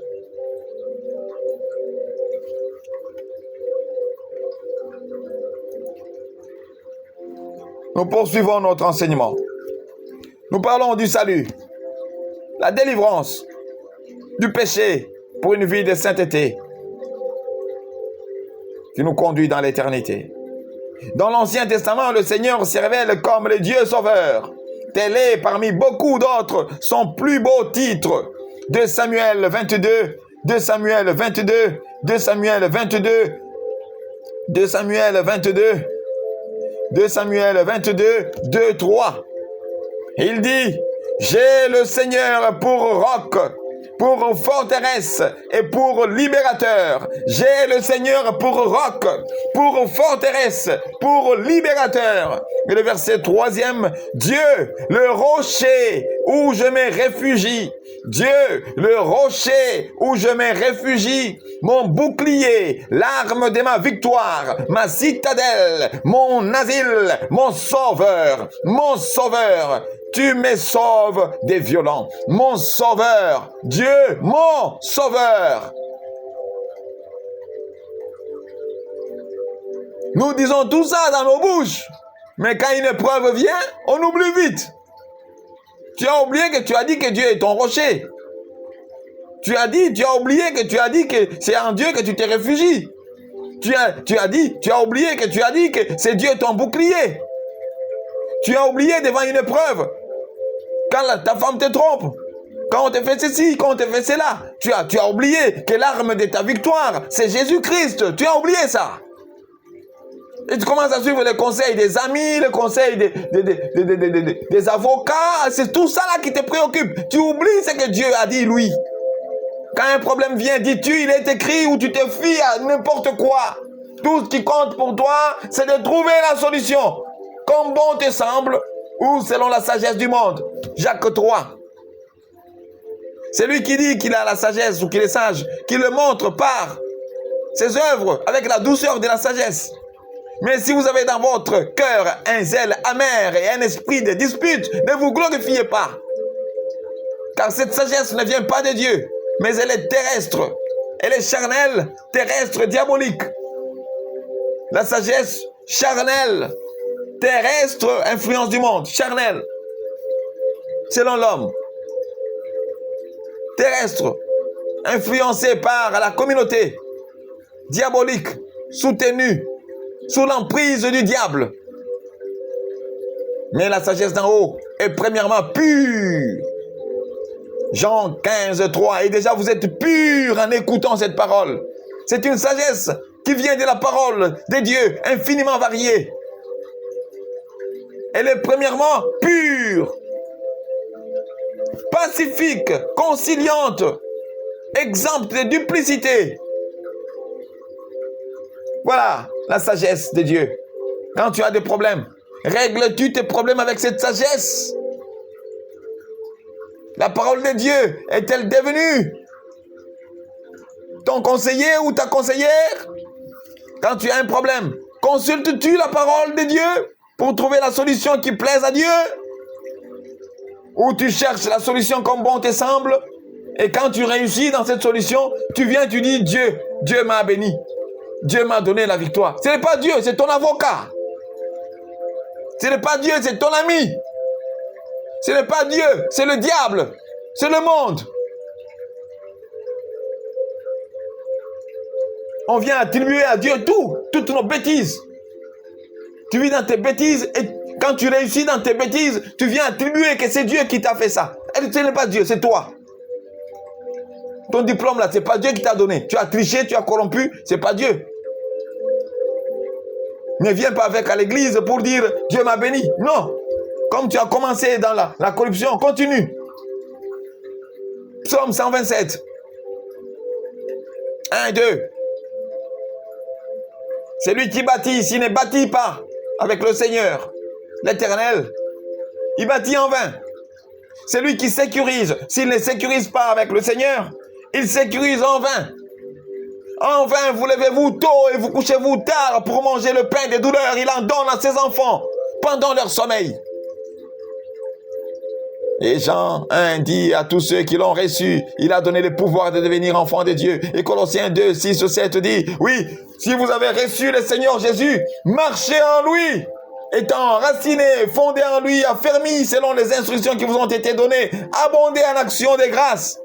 Nous poursuivons notre enseignement. Nous parlons du salut, la délivrance, du péché pour une vie de sainteté qui nous conduit dans l'éternité. Dans l'Ancien Testament, le Seigneur se révèle comme le Dieu sauveur. Tel est parmi beaucoup d'autres son plus beau titre. 2 Samuel 22, 2 Samuel 22, 2 Samuel 22, 2 Samuel 22, 2 Samuel 22, 2, 3. Il dit, j'ai le Seigneur pour roc, pour forteresse et pour libérateur. J'ai le Seigneur pour roc, pour forteresse, pour libérateur. Et le verset 3e, Dieu, le rocher où je me réfugie. Dieu, le rocher où je me réfugie, mon bouclier, l'arme de ma victoire, ma citadelle, mon asile, mon sauveur, mon sauveur. Tu me sauves des violents. Mon sauveur, Dieu, mon sauveur. Nous disons tout ça dans nos bouches. Mais quand une épreuve vient, on oublie vite. Tu as oublié que tu as dit que Dieu est ton rocher. Tu as oublié que tu as dit que c'est en Dieu que tu te réfugies. Tu as oublié que tu as dit que c'est Dieu ton bouclier. Tu as oublié devant une épreuve. Quand ta femme te trompe, quand on te fait ceci, quand on te fait cela, tu as oublié que l'arme de ta victoire, c'est Jésus-Christ. Tu as oublié ça. Et tu commences à suivre les conseils des amis, les conseils des avocats. C'est tout ça là qui te préoccupe. Tu oublies ce que Dieu a dit, lui. Quand un problème vient, dis-tu, il est écrit, ou tu te fies à n'importe quoi. Tout ce qui compte pour toi, c'est de trouver la solution. Comme bon te semble, ou selon la sagesse du monde. Jacques 3. C'est lui qui dit qu'il a la sagesse ou qu'il est sage, qui le montre par ses œuvres avec la douceur de la sagesse. Mais si vous avez dans votre cœur un zèle amer et un esprit de dispute, ne vous glorifiez pas. Car cette sagesse ne vient pas de Dieu, mais elle est terrestre. Elle est charnelle, terrestre, diabolique. La sagesse charnelle, terrestre, influence du monde, charnelle, selon l'homme. Terrestre, influencé par la communauté, diabolique, soutenue, sous l'emprise du diable. Mais la sagesse d'en haut est premièrement pure. Jean 15, 3. Et déjà vous êtes purs en écoutant cette parole. C'est une sagesse qui vient de la parole de Dieu, infiniment variée. Elle est premièrement pure, pacifique, conciliante, exempte de duplicité. Voilà la sagesse de Dieu. Quand tu as des problèmes, règles-tu tes problèmes avec cette sagesse? La parole de Dieu est-elle devenue ton conseiller ou ta conseillère? Quand tu as un problème, consultes-tu la parole de Dieu pour trouver la solution qui plaise à Dieu? Ou tu cherches la solution comme bon te semble, et quand tu réussis dans cette solution, tu viens, tu dis Dieu m'a béni. Dieu m'a donné la victoire. Ce n'est pas Dieu, c'est ton avocat. Ce n'est pas Dieu, c'est ton ami. Ce n'est pas Dieu, c'est le diable. C'est le monde. On vient attribuer à Dieu toutes nos bêtises. Tu vis dans tes bêtises et quand tu réussis dans tes bêtises, tu viens attribuer que c'est Dieu qui t'a fait ça. Et ce n'est pas Dieu, c'est toi. Ton diplôme là, c'est pas Dieu qui t'a donné. Tu as triché, tu as corrompu, c'est pas Dieu. Ne viens pas avec à l'église pour dire Dieu m'a béni. Non. Comme tu as commencé dans la corruption, continue. Psaume 127. 1, 2. C'est lui qui bâtit, s'il ne bâtit pas avec le Seigneur, l'Éternel, il bâtit en vain. C'est lui qui sécurise, s'il ne sécurise pas avec le Seigneur, il sécurise en vain. En vain, vous levez-vous tôt et vous couchez-vous tard pour manger le pain des douleurs. Il en donne à ses enfants pendant leur sommeil. Et Jean 1 dit à tous ceux qui l'ont reçu, il a donné le pouvoir de devenir enfants de Dieu. Et Colossiens 2, 6, 7 dit, oui, si vous avez reçu le Seigneur Jésus, marchez en lui, étant enracinés, fondés en lui, affermis selon les instructions qui vous ont été données, abondez en action de grâce.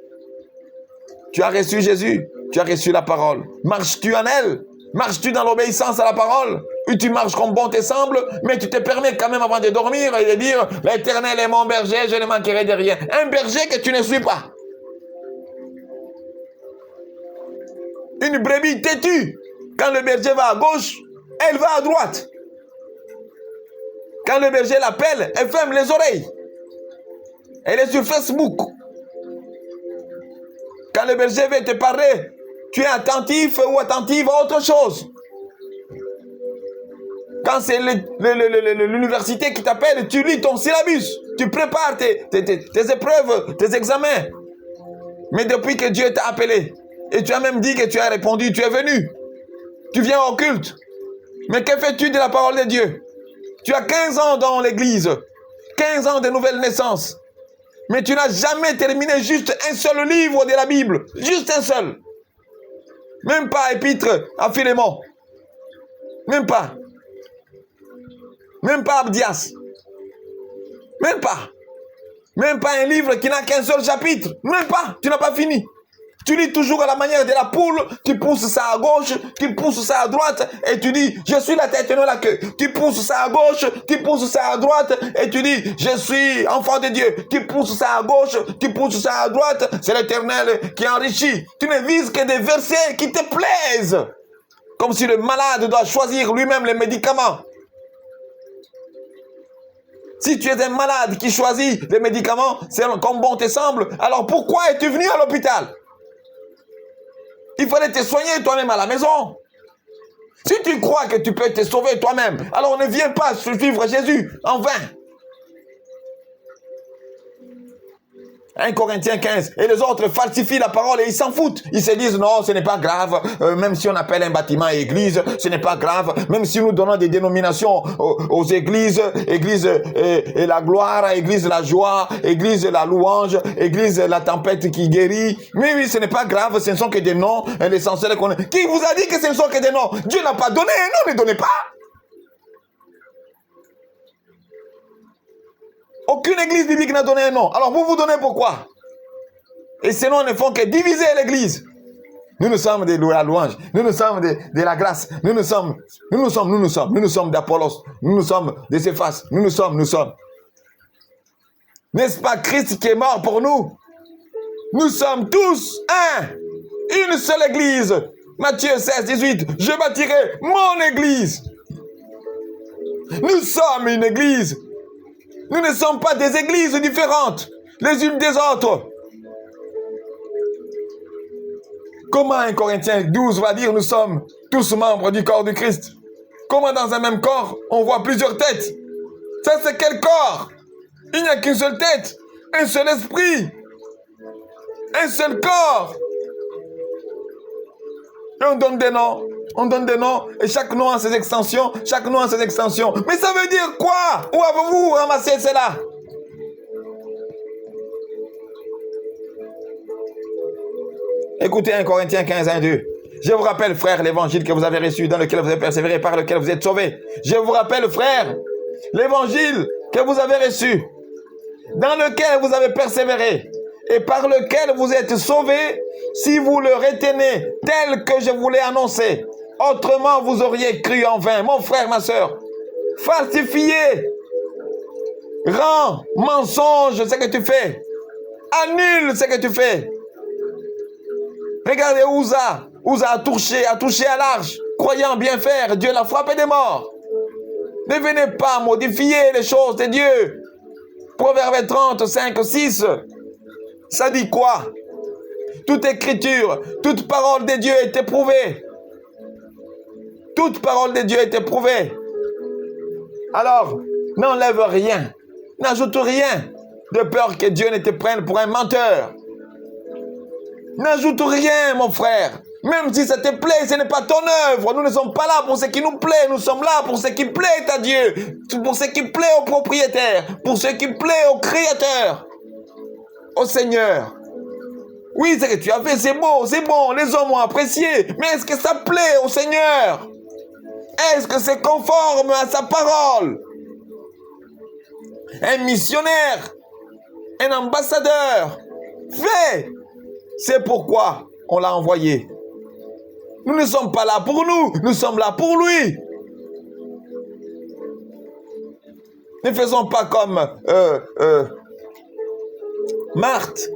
Tu as reçu Jésus, tu as reçu la parole. Marches-tu en elle? Marches-tu dans l'obéissance à la parole? Ou tu marches comme bon te semble, mais tu te permets quand même avant de dormir et de dire « L'Éternel est mon berger, je ne manquerai de rien ». Un berger que tu ne suis pas. Une brebis têtue. Quand le berger va à gauche, elle va à droite. Quand le berger l'appelle, elle ferme les oreilles. Elle est sur Facebook. Quand le berger veut te parler, tu es attentif ou attentive à autre chose. Quand c'est l'université qui t'appelle, tu lis ton syllabus. Tu prépares tes épreuves, tes examens. Mais depuis que Dieu t'a appelé, et tu as même dit que tu as répondu, tu es venu. Tu viens au culte. Mais que fais-tu de la parole de Dieu? Tu as 15 ans dans l'église. 15 ans de nouvelle naissance. Mais tu n'as jamais terminé juste un seul livre de la Bible. Juste un seul. Même pas épître à Philémon. Même pas. Même pas Abdias. Même pas. Même pas un livre qui n'a qu'un seul chapitre. Même pas. Tu n'as pas fini. Tu lis toujours à la manière de la poule. Tu pousses ça à gauche, tu pousses ça à droite. Et tu dis, je suis la tête et non la queue. Tu pousses ça à gauche, tu pousses ça à droite. Et tu dis, je suis enfant de Dieu. Tu pousses ça à gauche, tu pousses ça à droite. C'est l'Éternel qui enrichit. Tu ne vises que des versets qui te plaisent. Comme si le malade doit choisir lui-même les médicaments. Si tu es un malade qui choisit les médicaments, c'est comme bon te semble, alors pourquoi es-tu venu à l'hôpital? Il fallait te soigner toi-même à la maison. Si tu crois que tu peux te sauver toi-même, alors ne viens pas suivre Jésus en vain. 1 Corinthiens 15. Et les autres falsifient la parole et ils s'en foutent. Ils se disent non, ce n'est pas grave. Même si on appelle un bâtiment église, ce n'est pas grave. Même si nous donnons des dénominations aux églises, église et la gloire, église la joie, église la louange, église la tempête qui guérit. Mais oui, ce n'est pas grave. Ce ne sont que des noms. L'essentiel qu'on est. Qui vous a dit que ce ne sont que des noms? Dieu n'a pas donné. Non, ne donnez pas. Aucune église biblique n'a donné un nom. Alors vous donnez pourquoi? Et sinon, ne font que diviser l'église. Nous sommes de la louange. Nous sommes de la grâce. Nous sommes d'Apollos. Nous sommes de Céphas. Nous sommes. N'est-ce pas Christ qui est mort pour nous? Nous sommes tous un. Une seule église. Matthieu 16, 18. Je bâtirai mon église. Nous sommes une église. Nous ne sommes pas des églises différentes, les unes des autres. Comment 1 Corinthiens 12 va dire nous sommes tous membres du corps du Christ? Comment dans un même corps, on voit plusieurs têtes? Ça c'est quel corps? Il n'y a qu'une seule tête, un seul esprit, un seul corps. Et on donne des noms. On donne des noms et chaque nom a ses extensions, chaque nom a ses extensions. Mais ça veut dire quoi? Où avez-vous ramassé cela? Écoutez 1 Corinthiens 15, 1, 2. Je vous rappelle, frères, l'évangile que vous avez reçu, dans lequel vous avez persévéré, par lequel vous êtes sauvés. Je vous rappelle, frères, l'évangile que vous avez reçu, dans lequel vous avez persévéré, et par lequel vous êtes sauvés, si vous le retenez tel que je vous l'ai annoncé. Autrement, vous auriez cru en vain. Mon frère, ma soeur, falsifier, rends mensonge ce que tu fais. Annule ce que tu fais. Regardez Ouza. Ouza a touché à l'arche. Croyant bien faire, Dieu l'a frappé des morts. Ne venez pas modifier les choses de Dieu. Proverbe 30, 5, 6. Ça dit quoi? Toute écriture, toute parole de Dieu est éprouvée. Toute parole de Dieu est éprouvée. Alors, n'enlève rien. N'ajoute rien. De peur que Dieu ne te prenne pour un menteur. N'ajoute rien, mon frère. Même si ça te plaît, ce n'est pas ton œuvre. Nous ne sommes pas là pour ce qui nous plaît. Nous sommes là pour ce qui plaît à Dieu. Pour ce qui plaît au propriétaire. Pour ce qui plaît au Créateur. Au Seigneur. Oui, ce que tu as fait, c'est beau, c'est bon. Les hommes ont apprécié. Mais est-ce que ça plaît au Seigneur? Est-ce que c'est conforme à sa parole? Un missionnaire, un ambassadeur, fait. C'est pourquoi on l'a envoyé. Nous ne sommes pas là pour nous, nous sommes là pour lui. Ne faisons pas comme Marthe.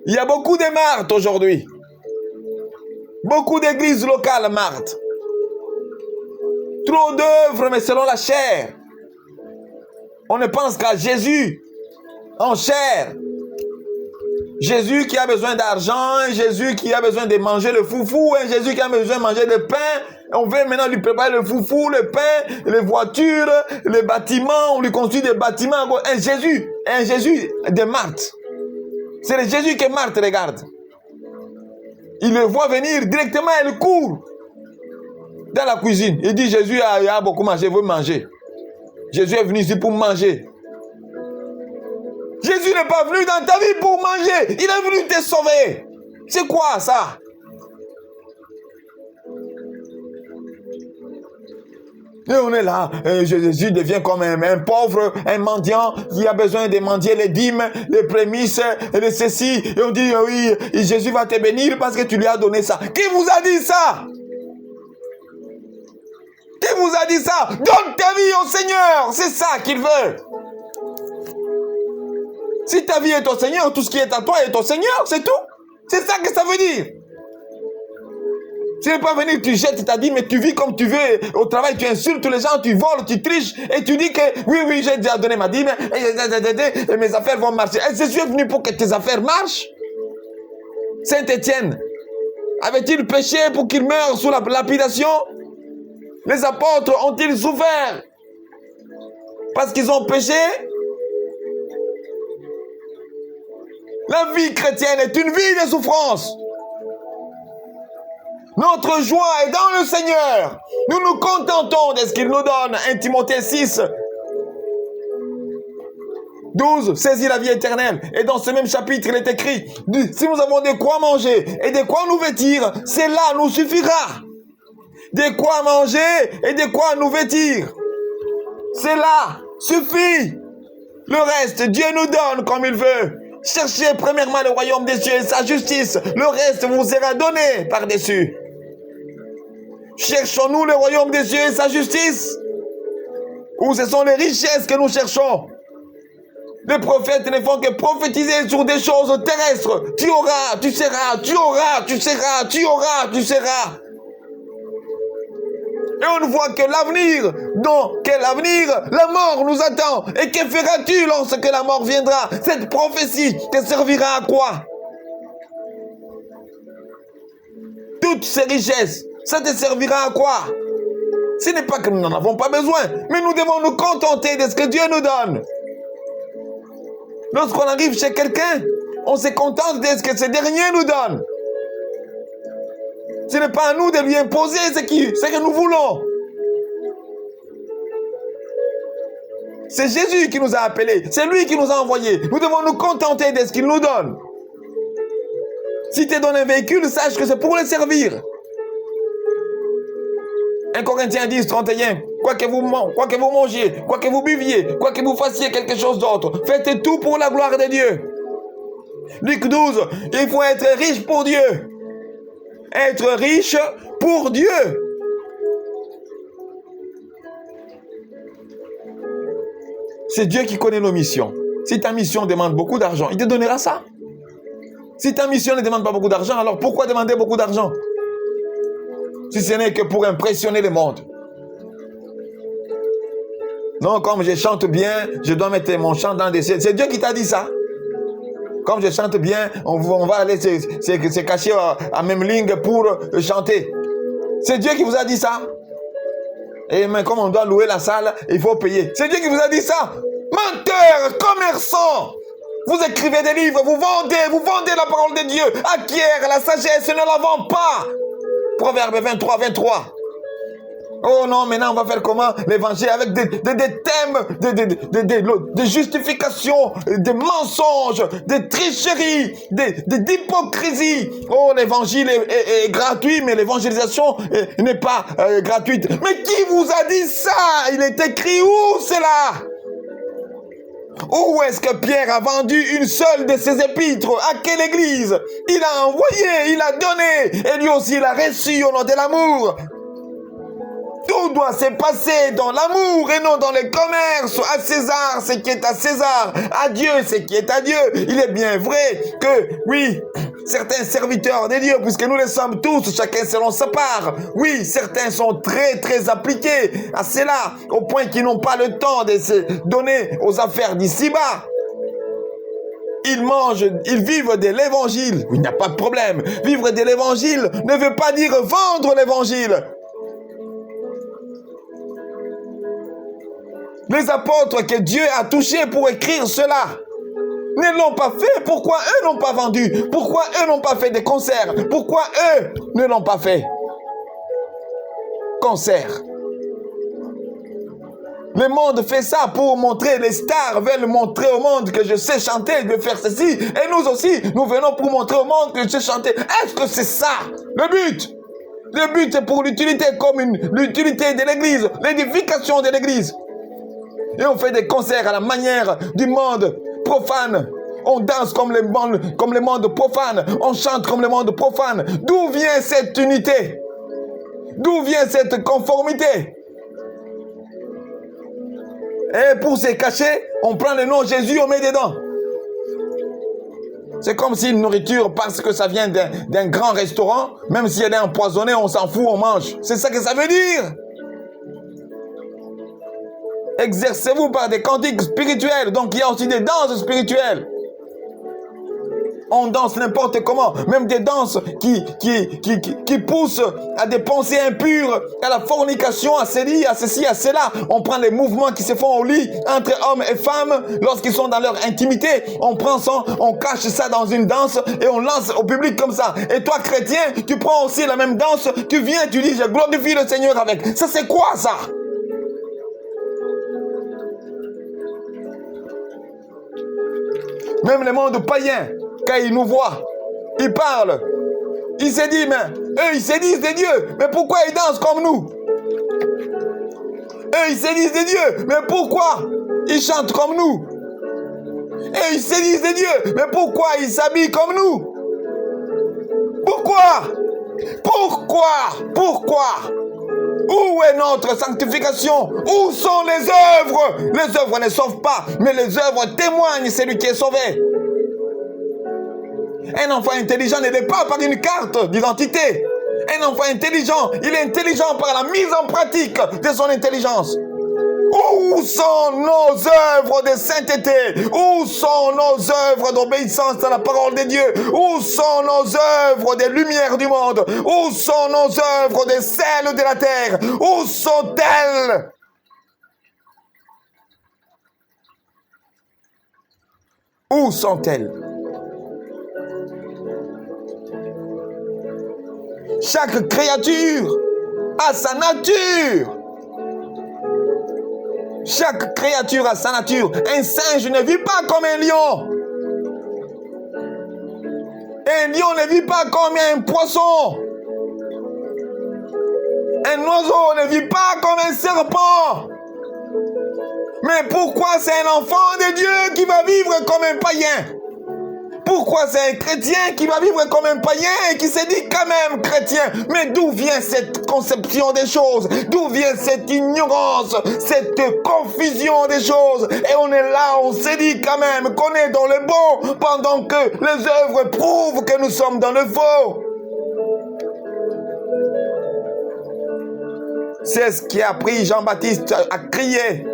Il y a beaucoup de Marthe aujourd'hui. Beaucoup d'églises locales Marthe. Trop d'œuvres, mais selon la chair. On ne pense qu'à Jésus en chair. Jésus qui a besoin d'argent, Jésus qui a besoin de manger le foufou, Jésus qui a besoin de manger le pain. On veut maintenant lui préparer le foufou, le pain, les voitures, les bâtiments. On lui construit des bâtiments. Un Jésus de Marthe. C'est le Jésus que Marthe regarde. Il le voit venir directement, elle court dans la cuisine. Il dit, Jésus a beaucoup mangé, veut manger. Jésus est venu ici pour manger. Jésus n'est pas venu dans ta vie pour manger. Il est venu te sauver. C'est quoi ça? Et on est là, Jésus devient comme un pauvre, un mendiant qui a besoin de mendier les dîmes, les prémices, les ceci. Et on dit, oui, Jésus va te bénir parce que tu lui as donné ça. Qui vous a dit ça? Qui vous a dit ça? Donne ta vie au Seigneur, c'est ça qu'il veut. Si ta vie est au Seigneur, tout ce qui est à toi est au Seigneur, c'est tout. C'est ça que ça veut dire. Tu n'es pas venu, tu jettes ta dîme, mais tu vis comme tu veux. Au travail, tu insultes les gens, tu voles, tu triches, et tu dis que oui, j'ai déjà donné ma dîme, et mes affaires vont marcher. Est-ce que Jésus est venu pour que tes affaires marchent? Saint Étienne, avait-il péché pour qu'il meure sous la lapidation? Les apôtres ont-ils souffert parce qu'ils ont péché? La vie chrétienne est une vie de souffrance. Notre joie est dans le Seigneur. Nous nous contentons de ce qu'il nous donne. 1 Timothée 6, 12, saisis la vie éternelle. Et dans ce même chapitre, il est écrit, si nous avons de quoi manger et de quoi nous vêtir, cela nous suffira. De quoi manger et de quoi nous vêtir. Cela suffit. Le reste, Dieu nous donne comme il veut. Cherchez premièrement le royaume des cieux et sa justice. Le reste vous sera donné par-dessus. Cherchons-nous le royaume des cieux et sa justice? Ou ce sont les richesses que nous cherchons? Les prophètes ne font que prophétiser sur des choses terrestres. Tu auras, tu seras, tu auras, tu seras, tu auras, tu seras. Et on ne voit que l'avenir. Dans quel avenir? La mort nous attend. Et que feras-tu lorsque la mort viendra? Cette prophétie te servira à quoi? Toutes ces richesses, ça te servira à quoi? Ce n'est pas que nous n'en avons pas besoin, mais nous devons nous contenter de ce que Dieu nous donne. Lorsqu'on arrive chez quelqu'un, on se contente de ce que ce dernier nous donne. Ce n'est pas à nous de lui imposer ce que nous voulons. C'est Jésus qui nous a appelés. C'est lui qui nous a envoyés. Nous devons nous contenter de ce qu'il nous donne. Si tu donnes un véhicule, sache que c'est pour le servir. 1 Corinthiens 10, 31. Quoi que vous mangiez, quoi que vous buviez, quoi que vous fassiez quelque chose d'autre, faites tout pour la gloire de Dieu. Luc 12. Il faut être riche pour Dieu. Être riche pour Dieu. C'est Dieu qui connaît nos missions. Si ta mission demande beaucoup d'argent, il te donnera ça. Si ta mission ne demande pas beaucoup d'argent, alors pourquoi demander beaucoup d'argent? Si ce n'est que pour impressionner le monde. Non, comme je chante bien, je dois mettre mon chant dans des... C'est Dieu qui t'a dit ça. Comme je chante bien, on va aller se cacher à même ligne pour chanter. C'est Dieu qui vous a dit ça. Et mais comme on doit louer la salle, il faut payer. C'est Dieu qui vous a dit ça. Menteur, commerçant. Vous écrivez des livres, vous vendez la parole de Dieu. Acquiert la sagesse, ne la vend pas. Proverbe 23, 23. Oh non, maintenant on va faire comment? L'évangile avec des thèmes, de justifications, des mensonges, des tricheries, d'hypocrisie. Oh, l'évangile est gratuit, mais l'évangélisation n'est pas gratuite. Mais qui vous a dit ça? Il est écrit où cela? Où est-ce que Pierre a vendu une seule de ses épîtres? À quelle église? Il a envoyé, il a donné, et lui aussi il a reçu au nom de l'amour. Tout doit se passer dans l'amour et non dans le commerce. À César, ce qui est à César. À Dieu, ce qui est à Dieu. Il est bien vrai que, oui, certains serviteurs de Dieu, puisque nous le sommes tous, chacun selon sa part. Oui, certains sont très, très appliqués à cela, au point qu'ils n'ont pas le temps de se donner aux affaires d'ici-bas. Ils mangent, ils vivent de l'évangile. Il n'y a pas de problème. Vivre de l'évangile ne veut pas dire vendre l'évangile. Les apôtres que Dieu a touchés pour écrire cela ne l'ont pas fait. Pourquoi eux n'ont pas vendu? Pourquoi eux n'ont pas fait des concerts? Pourquoi eux ne l'ont pas fait? Concert. Le monde fait ça pour montrer, les stars veulent montrer au monde que je sais chanter, je vais faire ceci. Et nous aussi, nous venons pour montrer au monde que je sais chanter. Est-ce que c'est ça le but? Le but, c'est pour l'utilité commune, l'utilité de l'Église, l'édification de l'Église. Et on fait des concerts à la manière du monde profane. On danse comme le monde profane. On chante comme le monde profane. D'où vient cette unité? D'où vient cette conformité? Et pour se cacher, on prend le nom Jésus, on met dedans. C'est comme si une nourriture, parce que ça vient d'un grand restaurant, même si elle est empoisonnée, on s'en fout, on mange. C'est ça que ça veut dire. Exercez-vous par des cantiques spirituels. Donc il y a aussi des danses spirituelles. On danse n'importe comment, même des danses qui poussent à des pensées impures, à la fornication, à ceci, à ceci, à cela. On prend les mouvements qui se font au lit entre hommes et femmes lorsqu'ils sont dans leur intimité. On prend ça, on cache ça dans une danse et on lance au public comme ça. Et toi, chrétien, tu prends aussi la même danse, tu viens, tu dis, je glorifie le Seigneur avec. Ça, c'est quoi ça? Même le monde païen, quand ils nous voient, ils parlent. Ils se disent, mais eux, ils se disent des dieux. Mais pourquoi ils dansent comme nous? Eux, ils se disent des dieux. Mais pourquoi ils chantent comme nous? Et ils se disent des dieux. Mais pourquoi ils s'habillent comme nous? Pourquoi? Pourquoi? Où est notre sanctification? Où sont les œuvres? Les œuvres ne sauvent pas, mais les œuvres témoignent celui qui est sauvé. Un enfant intelligent ne l'est pas par une carte d'identité. Un enfant intelligent, il est intelligent par la mise en pratique de son intelligence. Où sont nos œuvres de sainteté? Où sont nos œuvres d'obéissance à la parole de Dieu? Où sont nos œuvres de lumière du monde? Où sont nos œuvres de sel de la terre? Où sont-elles? Où sont-elles? Chaque créature a sa nature. Chaque créature a sa nature. Un singe ne vit pas comme un lion. Un lion ne vit pas comme un poisson. Un oiseau ne vit pas comme un serpent. Mais pourquoi c'est un enfant de Dieu qui va vivre comme un païen? Pourquoi c'est un chrétien qui va vivre comme un païen et qui se dit quand même chrétien? Mais d'où vient cette conception des choses? D'où vient cette ignorance, cette confusion des choses? Et on est là, on se dit quand même qu'on est dans le bon, pendant que les œuvres prouvent que nous sommes dans le faux. C'est ce qui a pris Jean-Baptiste à crier.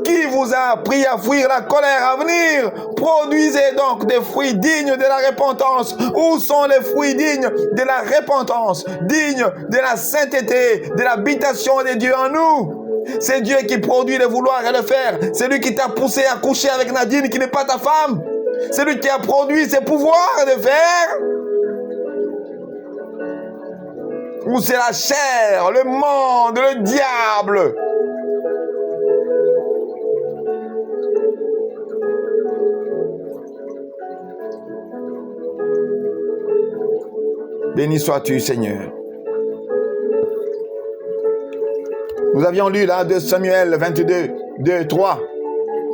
Qui vous a appris à fuir la colère à venir? Produisez donc des fruits dignes de la repentance. Où sont les fruits dignes de la repentance, dignes de la sainteté, de l'habitation de Dieu en nous? C'est Dieu qui produit le vouloir et le faire. C'est lui qui t'a poussé à coucher avec Nadine qui n'est pas ta femme. C'est lui qui a produit ses pouvoirs de faire. Ou c'est la chair, le monde, le diable? Béni sois-tu, Seigneur. Nous avions lu là 2 Samuel 22, 2, 3,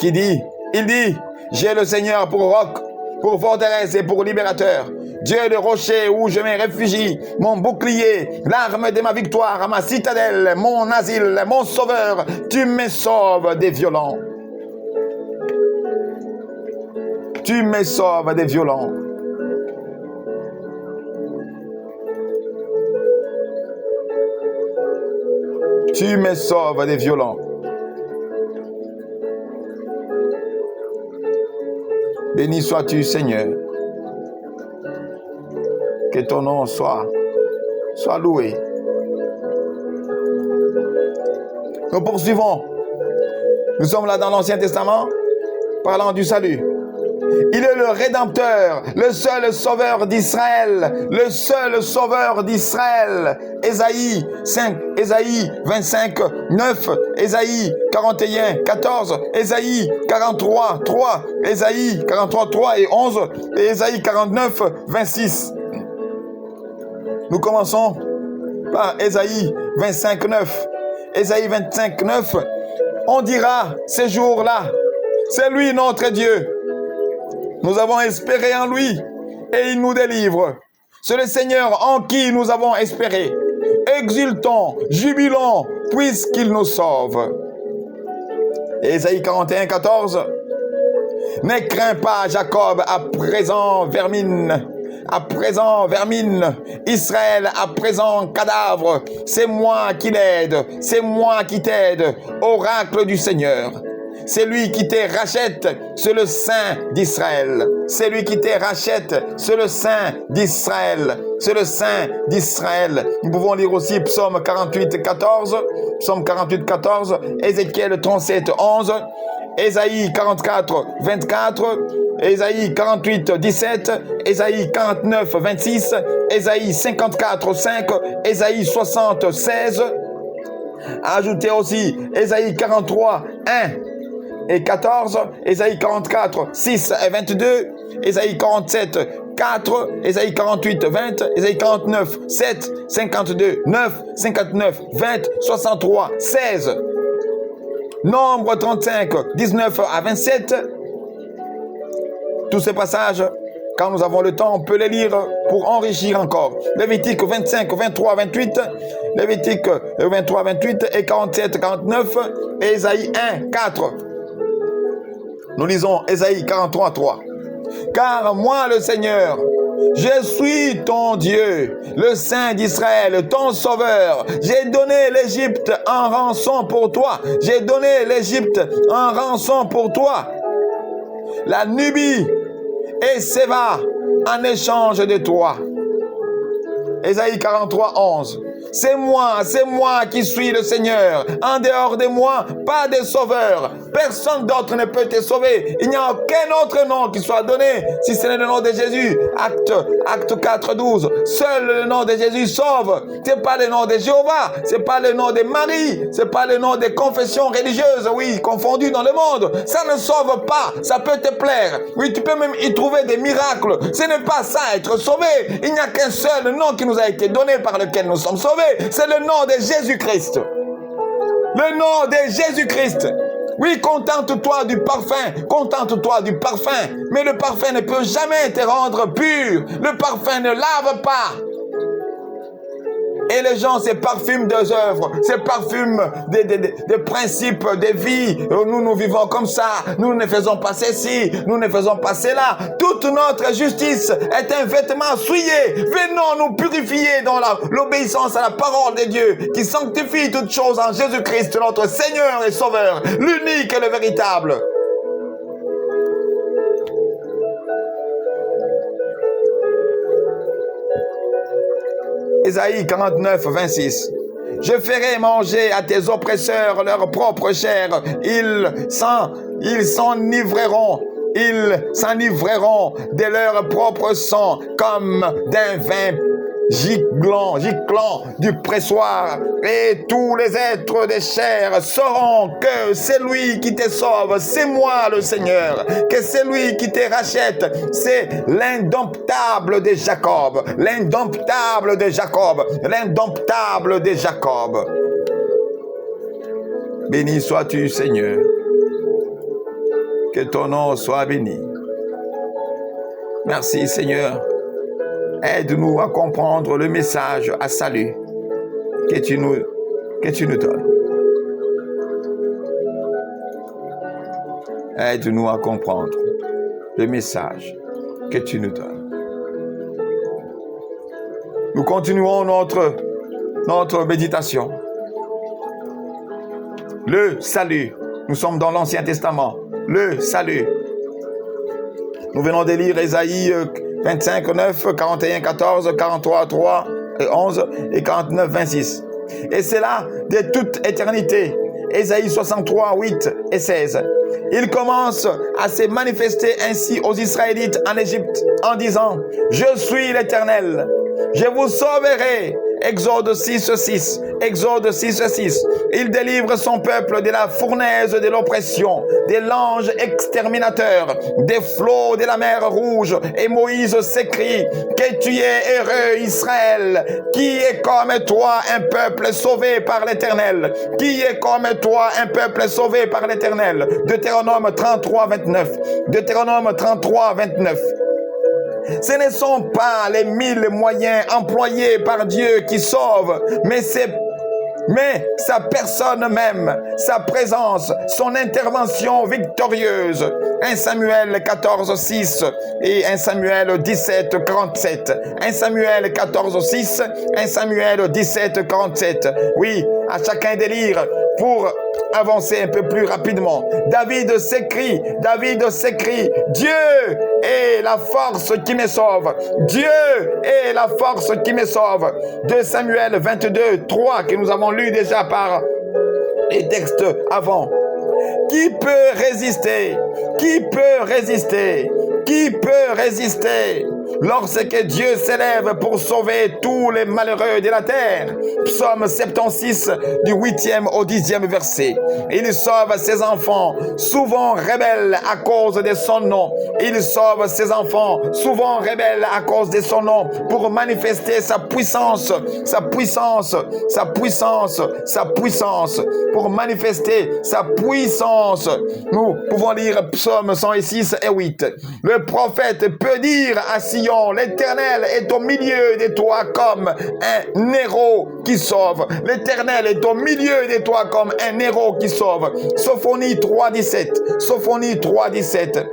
il dit, j'ai le Seigneur pour roc, pour forteresse et pour libérateur. Dieu le rocher où je me réfugie, mon bouclier, l'arme de ma victoire, ma citadelle, mon asile, mon sauveur. Tu me sauves des violents. Tu me sauves des violents. Tu me sauves des violents. Béni sois-tu, Seigneur. Que ton nom soit loué. Nous poursuivons. Nous sommes là dans l'Ancien Testament, parlant du salut. Il est le Rédempteur, le seul sauveur d'Israël, le seul sauveur d'Israël. Ésaïe 5, Ésaïe 25, 9, Ésaïe 41, 14, Ésaïe 43, 3, Ésaïe 43, 3 et 11, et Ésaïe 49, 26. Nous commençons par Ésaïe 25, 9. Ésaïe 25, 9. On dira ces jours-là, c'est lui notre Dieu. Nous avons espéré en lui et il nous délivre. C'est le Seigneur en qui nous avons espéré. Exultons, jubilons, puisqu'il nous sauve. Ésaïe 41, 14. Ne crains pas, Jacob, à présent vermine. À présent vermine. Israël, à présent cadavre. C'est moi qui l'aide. C'est moi qui t'aide. Oracle du Seigneur. C'est lui qui te rachète, c'est le Saint d'Israël. C'est lui qui te rachète, c'est le Saint d'Israël. C'est le Saint d'Israël. Nous pouvons lire aussi Psaume 48, 14, Psaume 48, 14, Ézéchiel 37, 11, Ésaïe 44, 24, Ésaïe 48, 17, Ésaïe 49, 26, Ésaïe 54, 5, Ésaïe 60, 16. Ajoutez aussi Ésaïe 43, 1 et 14, Ésaïe 44, 6 et 22, Ésaïe 47, 4, Ésaïe 48, 20, Ésaïe 49, 7, 52, 9, 59, 20, 63, 16. Nombre 35, 19 à 27. Tous ces passages, quand nous avons le temps, on peut les lire pour enrichir encore. Lévitique 25, 23, 28, Lévitique 23, 28 et 47, 49, et Ésaïe 1, 4. Nous lisons Ésaïe 43, 3. Car moi, le Seigneur, je suis ton Dieu, le Saint d'Israël, ton Sauveur. J'ai donné l'Égypte en rançon pour toi. J'ai donné l'Égypte en rançon pour toi. La Nubie et Séva en échange de toi. Ésaïe 43, 11. C'est moi qui suis le Seigneur. En dehors de moi, pas de sauveur. Personne d'autre ne peut te sauver. Il n'y a aucun autre nom qui soit donné si ce n'est le nom de Jésus. Acte 4, 12. Seul le nom de Jésus sauve. C'est pas le nom de Jéhovah. C'est pas le nom de Marie. C'est pas le nom des confessions religieuses, oui, confondues dans le monde. Ça ne sauve pas. Ça peut te plaire. Oui, tu peux même y trouver des miracles. Ce n'est pas ça, être sauvé. Il n'y a qu'un seul nom qui nous a été donné par lequel nous sommes sauvés. C'est le nom de Jésus-Christ. Le nom de Jésus-Christ. Oui, contente-toi du parfum. Contente-toi du parfum. Mais le parfum ne peut jamais te rendre pur. Le parfum ne lave pas. Et les gens se parfument des œuvres, se parfument des principes de vie. Nous vivons comme ça. Nous ne faisons pas ceci. Nous ne faisons pas cela. Toute notre justice est un vêtement souillé. Venons nous purifier dans l'obéissance à la parole de Dieu qui sanctifie toutes choses en Jésus-Christ, notre Seigneur et Sauveur, l'unique et le véritable. Ésaïe 49, 26. Je ferai manger à tes oppresseurs leur propre chair. Ils s'enivreront de leur propre sang comme d'un vin giclant du pressoir. Et tous les êtres des chairs sauront que c'est lui qui te sauve, c'est moi le Seigneur, que c'est lui qui te rachète, c'est l'indomptable de Jacob, l'indomptable de Jacob, l'indomptable de Jacob. Béni sois-tu, Seigneur, que ton nom soit béni. Merci, Seigneur. Aide-nous à comprendre le message à salut que tu nous donnes. Aide-nous à comprendre le message que tu nous donnes. Nous continuons notre méditation. Le salut. Nous sommes dans l'Ancien Testament. Le salut. Nous venons de lire Ésaïe 25, 9, 41, 14, 43, 3 et 11 et 49, 26. Et c'est là de toute éternité. Ésaïe 63, 8 et 16. Il commence à se manifester ainsi aux Israélites en Égypte en disant « Je suis l'Éternel, je vous sauverai » Exode 6, 6. Exode 6:6. Il délivre son peuple de la fournaise de l'oppression, de l'ange exterminateur, des flots de la mer Rouge. Et Moïse s'écrie que tu es heureux, Israël, qui est comme toi un peuple sauvé par l'Éternel. Qui est comme toi un peuple sauvé par l'Éternel. Deutéronome 33:29. Deutéronome 33:29. Ce ne sont pas les 1000 moyens employés par Dieu qui sauvent, mais sa personne même, sa présence, son intervention victorieuse. 1 Samuel 14:6 et 1 Samuel 17:47. 1 Samuel 14:6, 1 Samuel 17:47. Oui, à chacun de lire pour avancer un peu plus rapidement. David s'écrie, Dieu est la force qui me sauve. Dieu est la force qui me sauve. 2 Samuel 22:3 que nous avons lu déjà par les textes avant. Qui peut résister? Qui peut résister? Qui peut résister lorsque Dieu s'élève pour sauver tous les malheureux de la terre? Psaume 76 du 8e au 10e verset. Il sauve ses enfants, souvent rebelles à cause de son nom. Il sauve ses enfants, souvent rebelles à cause de son nom, pour manifester sa puissance, sa puissance, sa puissance, sa puissance, pour manifester sa puissance. Nous pouvons lire Psaume 106 et 8. Le prophète peut dire à Sion, l'Éternel est au milieu de toi comme un héros qui sauve. L'Éternel est au milieu de toi comme un héros qui sauve. Sophonie 3:17. Sophonie 3:17.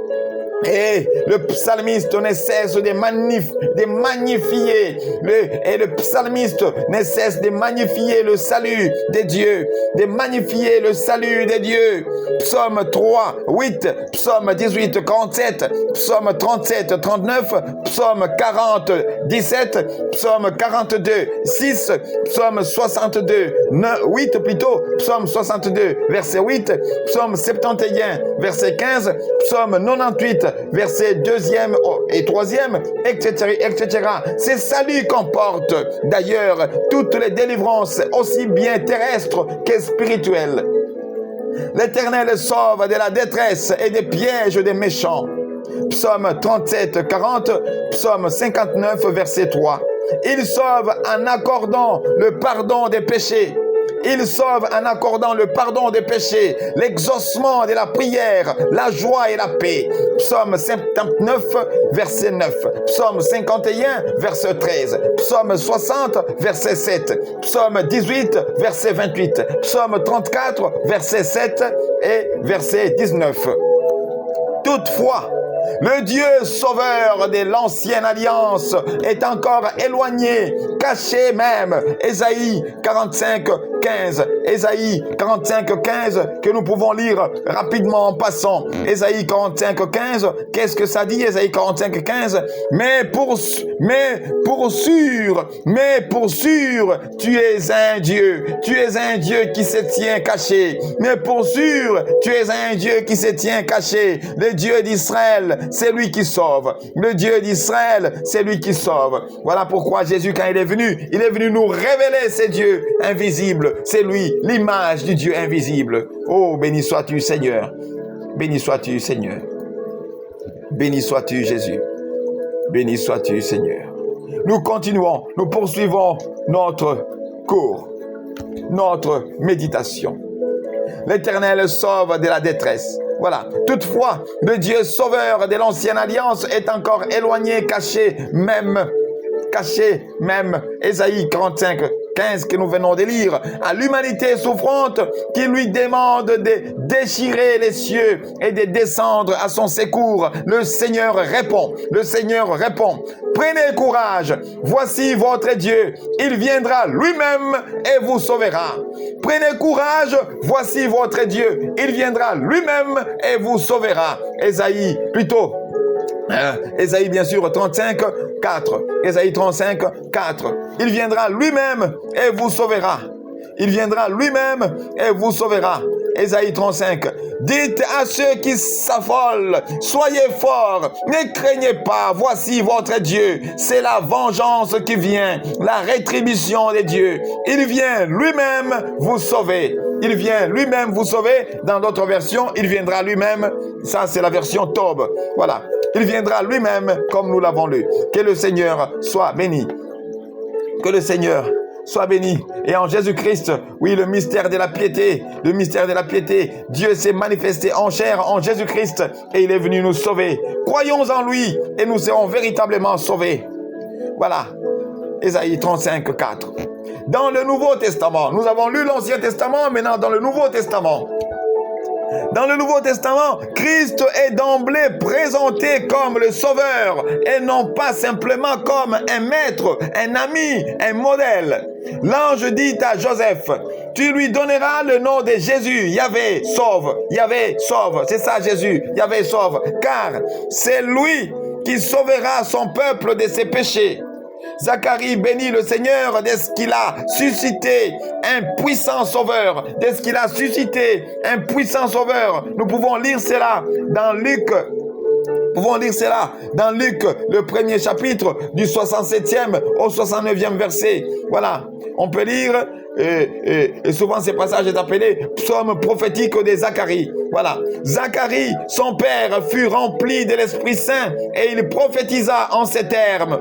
Et le psalmiste ne cesse de magnifier le psalmiste ne cesse de magnifier le salut de Dieu, de magnifier le salut de Dieu. Psaume 3:8, Psaume 18:47, Psaume 37:39, Psaume 40:17, Psaume 42:6, Psaume 62:8 plutôt, Psaume 62 verset 8, Psaume 71 verset 15, Psaume 98 verset 2e et 3e, etc., etc. Ces saluts comportent d'ailleurs toutes les délivrances, aussi bien terrestres que spirituelles. L'Éternel sauve de la détresse et des pièges des méchants. Psaume 37:40, Psaume 59 verset 3. Il sauve en accordant le pardon des péchés. Il sauve en accordant le pardon des péchés, l'exaucement de la prière, la joie et la paix. Psaume 79, verset 9. Psaume 51, verset 13. Psaume 60, verset 7. Psaume 18, verset 28. Psaume 34, verset 7 et verset 19. Toutefois, le Dieu sauveur de l'ancienne alliance est encore éloigné, caché même. Ésaïe 45:15. Ésaïe 45:15 que nous pouvons lire rapidement en passant. Ésaïe 45:15, qu'est-ce que ça dit? Ésaïe 45:15. Mais pour sûr, tu es un Dieu. Tu es un Dieu qui se tient caché. Mais pour sûr, tu es un Dieu qui se tient caché. Le Dieu d'Israël, c'est lui qui sauve. Le Dieu d'Israël, c'est lui qui sauve. Voilà pourquoi Jésus, quand il est venu nous révéler ces dieux invisibles. C'est lui, l'image du Dieu invisible. Oh, béni sois-tu, Seigneur. Béni sois-tu, Seigneur. Béni sois-tu, Jésus. Béni sois-tu, Seigneur. Nous continuons, nous poursuivons notre cours, notre méditation. L'Éternel sauve de la détresse. Voilà. Toutefois, le Dieu sauveur de l'ancienne alliance est encore éloigné, caché même. Ésaïe 45:15 que nous venons de lire, à l'humanité souffrante qui lui demande de déchirer les cieux et de descendre à son secours. Le Seigneur répond. Prenez courage, voici votre Dieu, il viendra lui-même et vous sauvera. Prenez courage, voici votre Dieu, il viendra lui-même et vous sauvera. Ésaïe bien sûr 35:4. Ésaïe 35:4. Il viendra lui-même et vous sauvera. Il viendra lui-même et vous sauvera. Ésaïe 35. Dites à ceux qui s'affolent, soyez forts, ne craignez pas, voici votre Dieu. C'est la vengeance qui vient, la rétribution des dieux. Il vient lui-même vous sauver. Il vient lui-même vous sauver. Dans d'autres versions, il viendra lui-même. Ça, c'est la version Tob. Voilà. Il viendra lui-même comme nous l'avons lu. Que le Seigneur soit béni. Que le Seigneur soit béni. Et en Jésus-Christ, oui, le mystère de la piété, Dieu s'est manifesté en chair, en Jésus-Christ, et il est venu nous sauver. Croyons en lui, et nous serons véritablement sauvés. Voilà, Ésaïe 35, 4. Dans le Nouveau Testament, nous avons lu l'Ancien Testament, maintenant dans le Nouveau Testament. Dans le Nouveau Testament, Christ est d'emblée présenté comme le Sauveur et non pas simplement comme un maître, un ami, un modèle. L'ange dit à Joseph, tu lui donneras le nom de Jésus, Yahvé, sauve, Yahvé, sauve, c'est ça Jésus, Yahvé, sauve, car c'est lui qui sauvera son peuple de ses péchés. Zacharie bénit le Seigneur dès ce qu'il a suscité un puissant sauveur, dès ce qu'il a suscité un puissant sauveur. Nous pouvons lire cela dans Luc. Le premier chapitre du 67e au 69e verset. Voilà, on peut lire, et souvent ce passage est appelé psaume prophétique de Zacharie. Voilà, Zacharie, son père, fut rempli de l'Esprit Saint et il prophétisa en ces termes.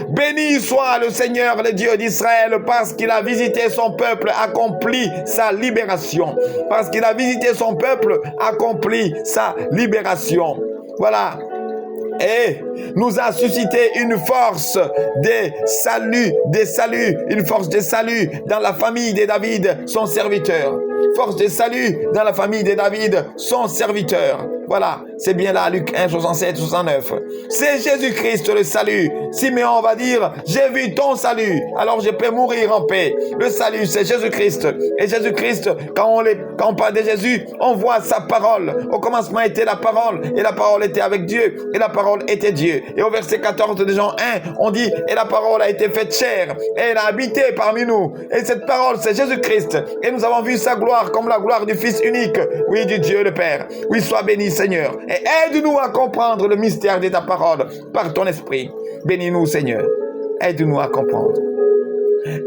Béni soit le Seigneur, le Dieu d'Israël, parce qu'il a visité son peuple, accompli sa libération. Parce qu'il a visité son peuple, accompli sa libération. Voilà. Et nous a suscité une force de salut, une force de salut dans la famille de David, son serviteur. Force de salut dans la famille de David, son serviteur. Voilà, c'est bien là, Luc 1, 67, 69. C'est Jésus-Christ le salut. Simeon va dire, j'ai vu ton salut, alors je peux mourir en paix. Le salut, c'est Jésus-Christ. Et Jésus-Christ, quand on parle de Jésus, on voit sa parole. Au commencement était la parole, et la parole était avec Dieu, et la parole était Dieu. Et au verset 14 de Jean 1, on dit, et la parole a été faite chair, et elle a habité parmi nous. Et cette parole, c'est Jésus-Christ. Et nous avons vu sa gloire comme la gloire du Fils unique, oui, du Dieu le Père. Oui, sois béni, Seigneur, et aide-nous à comprendre le mystère de ta parole par ton esprit. Bénis-nous, Seigneur. Aide-nous à comprendre.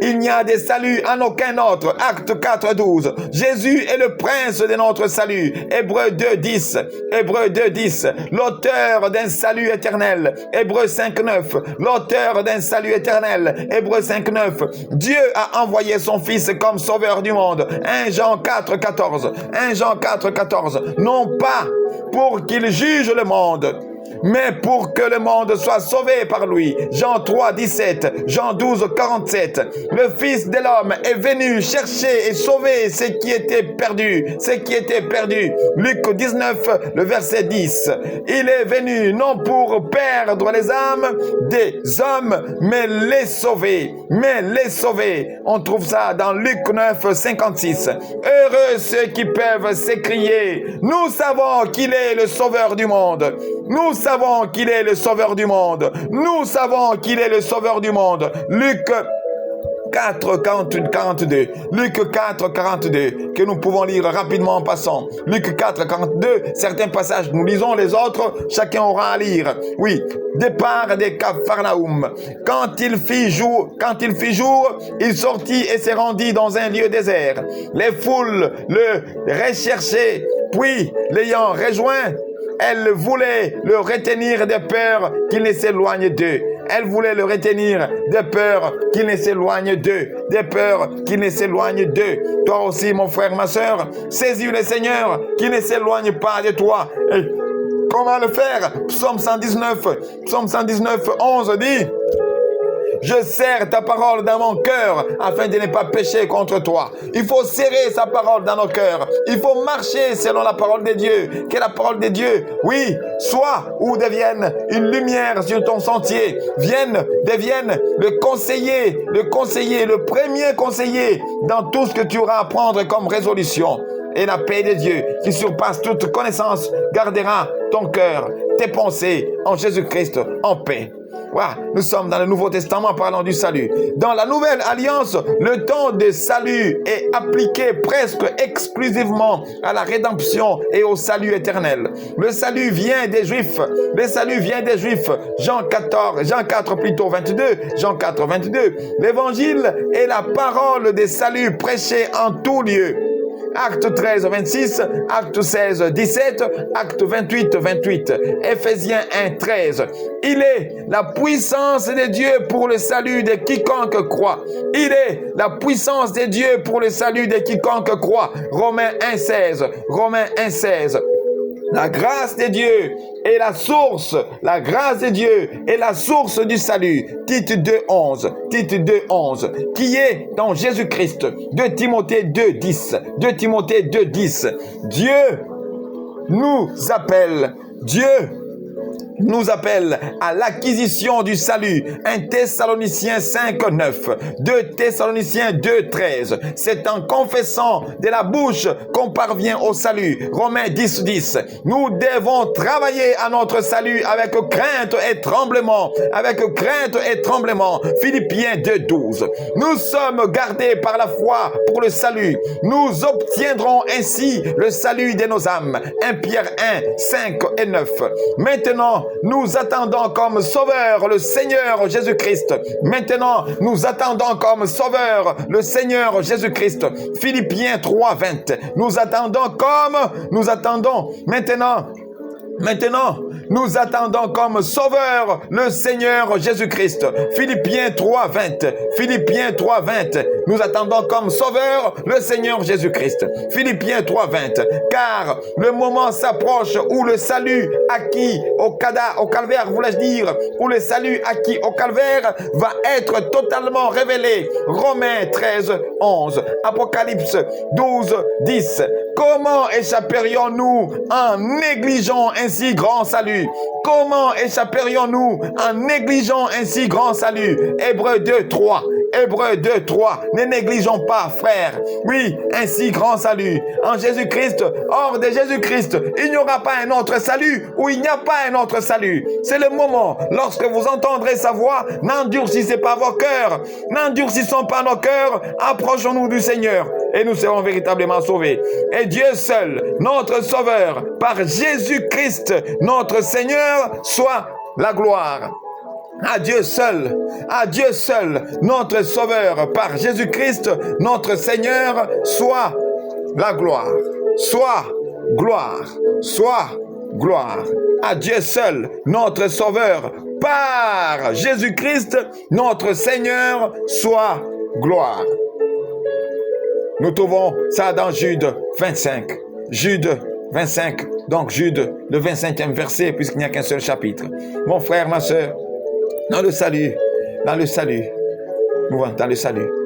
Il n'y a de salut en aucun autre. Acte 4, 12. Jésus est le prince de notre salut. Hébreux 2, 10. Hébreux 2, 10. L'auteur d'un salut éternel. Hébreux 5, 9. L'auteur d'un salut éternel. Hébreux 5, 9. Dieu a envoyé son Fils comme sauveur du monde. 1 Jean 4, 14. 1 Jean 4, 14. Non pas pour qu'il juge le monde, mais pour que le monde soit sauvé par lui. Jean 3, 17, Jean 12, 47. Le Fils de l'homme est venu chercher et sauver ce qui était perdu. Luc 19, le verset 10. Il est venu non pour perdre les âmes des hommes, mais les sauver. On trouve ça dans Luc 9, 56. Heureux ceux qui peuvent s'écrier, nous savons qu'il est le sauveur du monde. Nous savons qu'il est le sauveur du monde. Luc 4, 42. Luc 4, 42. Que nous pouvons lire rapidement en passant. Luc 4, 42. Certains passages, nous lisons les autres. Chacun aura à lire. Oui. Départ de Capharnaüm. Quand il fit jour, il sortit et se rendit dans un lieu désert. Les foules le recherchaient. Puis, l'ayant rejoint, elle voulait le retenir de peur qu'il ne s'éloigne d'eux. Toi aussi, mon frère, ma soeur, saisis le Seigneur qui ne s'éloigne pas de toi. Et comment le faire? Psaume 119, 11 dit: je serre ta parole dans mon cœur afin de ne pas pécher contre toi. Il faut serrer sa parole dans nos cœurs. Il faut marcher selon la parole de Dieu. Que la parole de Dieu, oui, soit ou devienne une lumière sur ton sentier. Devienne le premier conseiller dans tout ce que tu auras à prendre comme résolution. Et la paix de Dieu, qui surpasse toute connaissance, gardera ton cœur, tes pensées en Jésus-Christ en paix. Voilà, nous sommes dans le Nouveau Testament parlant du salut. Dans la Nouvelle Alliance, le temps de salut est appliqué presque exclusivement à la rédemption et au salut éternel. Le salut vient des Juifs. Le salut vient des Juifs. Jean 4 plutôt 22. Jean 4, 22. L'évangile est la parole des saluts prêchés en tout lieu. Acte 13, 26, Acte 16, 17, Acte 28, 28, Éphésiens 1, 13. Il est la puissance de Dieu pour le salut de quiconque croit. Il est la puissance de Dieu pour le salut de quiconque croit. Romains 1, 16. Romains 1, 16. La grâce de Dieu est la source. La grâce de Dieu est la source du salut. Tite 2, 11. Tite 2, 11. Qui est dans Jésus-Christ. 2 Timothée 2, 10. 2 Timothée 2, 10. Dieu nous appelle. Dieu nous appelle à l'acquisition du salut. 1 Thessaloniciens 5, 9. 2 Thessaloniciens 2, 13. C'est en confessant de la bouche qu'on parvient au salut. Romains 10, 10. Nous devons travailler à notre salut avec crainte et tremblement. Avec crainte et tremblement. Philippiens 2, 12. Nous sommes gardés par la foi pour le salut. Nous obtiendrons ainsi le salut de nos âmes. 1 Pierre 1, 5 et 9. Maintenant, nous attendons comme sauveur le Seigneur Jésus-Christ. Maintenant, nous attendons comme sauveur le Seigneur Jésus-Christ. Philippiens 3, 20. Nous attendons Maintenant, nous attendons comme sauveur le Seigneur Jésus-Christ. Philippiens 3, 20. Philippiens 3, 20. Nous attendons comme sauveur le Seigneur Jésus-Christ. Philippiens 3, 20. Car le moment s'approche où le salut acquis au calvaire, voulais-je dire, où le salut acquis au calvaire va être totalement révélé. Romains 13, 11. Apocalypse 12, 10. Comment échapperions-nous en négligeant ainsi grand salut? Comment échapperions-nous en négligeant ainsi grand salut? Hébreux 2, 3. Hébreux 2, 3. Ne négligeons pas, frères. Oui, ainsi grand salut. En Jésus-Christ, hors de Jésus-Christ, il n'y aura pas un autre salut ou il n'y a pas un autre salut. C'est le moment, lorsque vous entendrez sa voix, n'endurcissez pas vos cœurs. N'endurcissons pas nos cœurs. Approchons-nous du Seigneur et nous serons véritablement sauvés. Et Dieu seul, notre Sauveur, par Jésus-Christ, notre Seigneur, soit la gloire. À Dieu seul, notre Sauveur, par Jésus-Christ, notre Seigneur, soit la gloire, soit gloire, soit gloire. À Dieu seul, notre Sauveur, par Jésus-Christ, notre Seigneur, soit gloire. Nous trouvons ça dans Jude 25. Jude 25, donc Jude, le 25e verset, puisqu'il n'y a qu'un seul chapitre. Mon frère, ma soeur, dans le salut,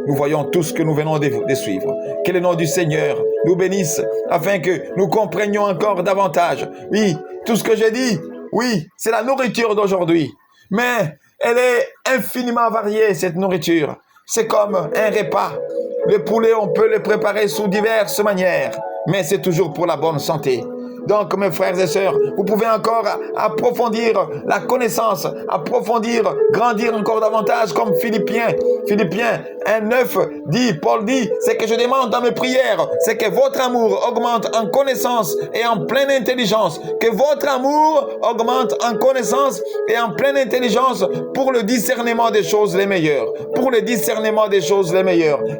nous voyons tout ce que nous venons de suivre. Que le nom du Seigneur nous bénisse, afin que nous comprenions encore davantage. Oui, tout ce que j'ai dit, oui, c'est la nourriture d'aujourd'hui. Mais elle est infiniment variée, cette nourriture. C'est comme un repas. Le poulet, on peut le préparer sous diverses manières, mais c'est toujours pour la bonne santé. Donc, mes frères et sœurs, vous pouvez encore approfondir la connaissance, grandir encore davantage comme Philippiens 1:9 dit, Paul dit, c'est que je demande dans mes prières, c'est que votre amour augmente en connaissance et en pleine intelligence, que votre amour augmente en connaissance et en pleine intelligence pour le discernement des choses les meilleures,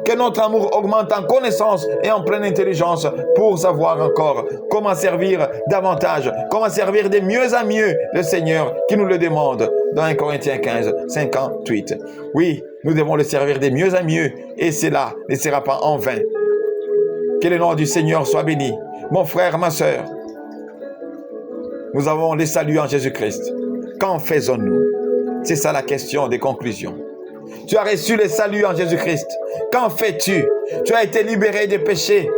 que notre amour augmente en connaissance et en pleine intelligence pour savoir encore comment servir davantage, comment servir de mieux en mieux le Seigneur qui nous le demande dans 1 Corinthiens 15, 58. Oui, nous devons le servir de mieux en mieux et cela ne sera pas en vain. Que le nom du Seigneur soit béni. Mon frère, ma sœur, nous avons le salut en Jésus-Christ. Qu'en faisons-nous? C'est ça la question des conclusions. Tu as reçu le salut en Jésus-Christ. Qu'en fais-tu? Tu as été libéré des péchés.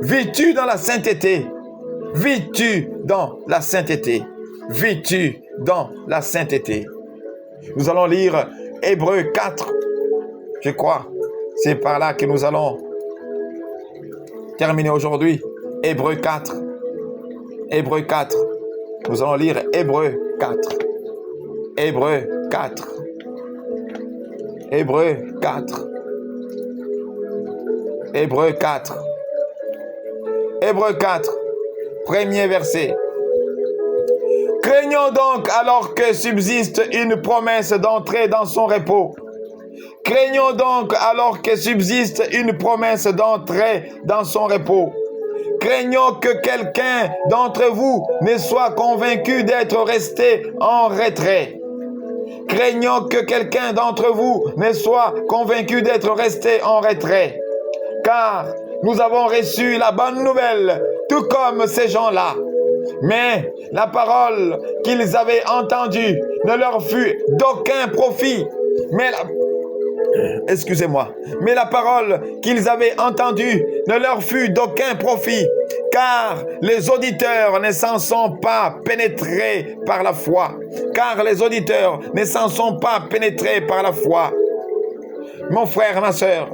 Vis-tu dans la sainteté? Vis-tu dans la sainteté? Vis-tu dans la sainteté? Nous allons lire Hébreux 4. Je crois, c'est par là que nous allons terminer aujourd'hui. Hébreux 4. Hébreux 4. Nous allons lire Hébreux 4. Hébreux 4. Hébreux 4. Hébreux 4. Hébreux 4. Premier verset. Craignons donc alors que subsiste une promesse d'entrer dans son repos. Craignons donc alors que subsiste une promesse d'entrer dans son repos. Craignons que quelqu'un d'entre vous ne soit convaincu d'être resté en retrait. Craignons que quelqu'un d'entre vous ne soit convaincu d'être resté en retrait. Car nous avons reçu la bonne nouvelle, tout comme ces gens-là. Mais la parole qu'ils avaient entendue ne leur fut d'aucun profit. Mais la parole qu'ils avaient entendue ne leur fut d'aucun profit, car les auditeurs ne s'en sont pas pénétrés par la foi. Car les auditeurs ne s'en sont pas pénétrés par la foi. Mon frère, ma soeur,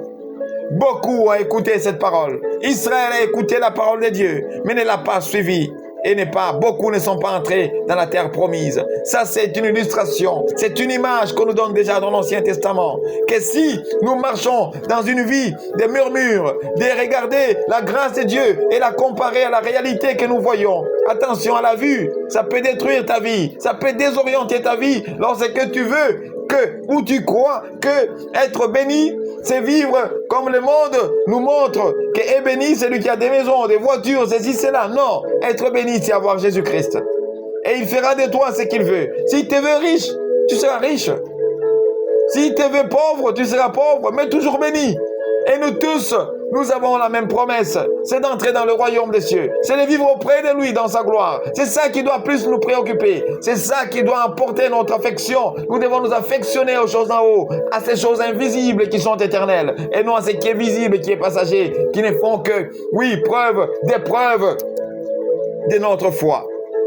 beaucoup ont écouté cette parole. Israël a écouté la parole de Dieu, mais ne l'a pas suivie. Et beaucoup ne sont pas entrés dans la terre promise. Ça, c'est une illustration. C'est une image qu'on nous donne déjà dans l'Ancien Testament. Que si nous marchons dans une vie de murmures, de regarder la grâce de Dieu et la comparer à la réalité que nous voyons. Attention à la vue, ça peut détruire ta vie. Ça peut désorienter ta vie lorsque tu veux ou tu crois que être béni, c'est vivre comme le monde nous montre que est béni celui qui a des maisons, des voitures, ceci, cela. Non, être béni, c'est avoir Jésus-Christ. Et il fera de toi ce qu'il veut. S'il te veut riche, tu seras riche. S'il te veut pauvre, tu seras pauvre, mais toujours béni. Et nous tous, nous avons la même promesse, c'est d'entrer dans le royaume des cieux. C'est de vivre auprès de lui dans sa gloire. C'est ça qui doit plus nous préoccuper. C'est ça qui doit emporter notre affection. Nous devons nous affectionner aux choses en haut, à ces choses invisibles qui sont éternelles, et non à ce qui est visible, qui est passager, qui ne font que, preuve de notre foi.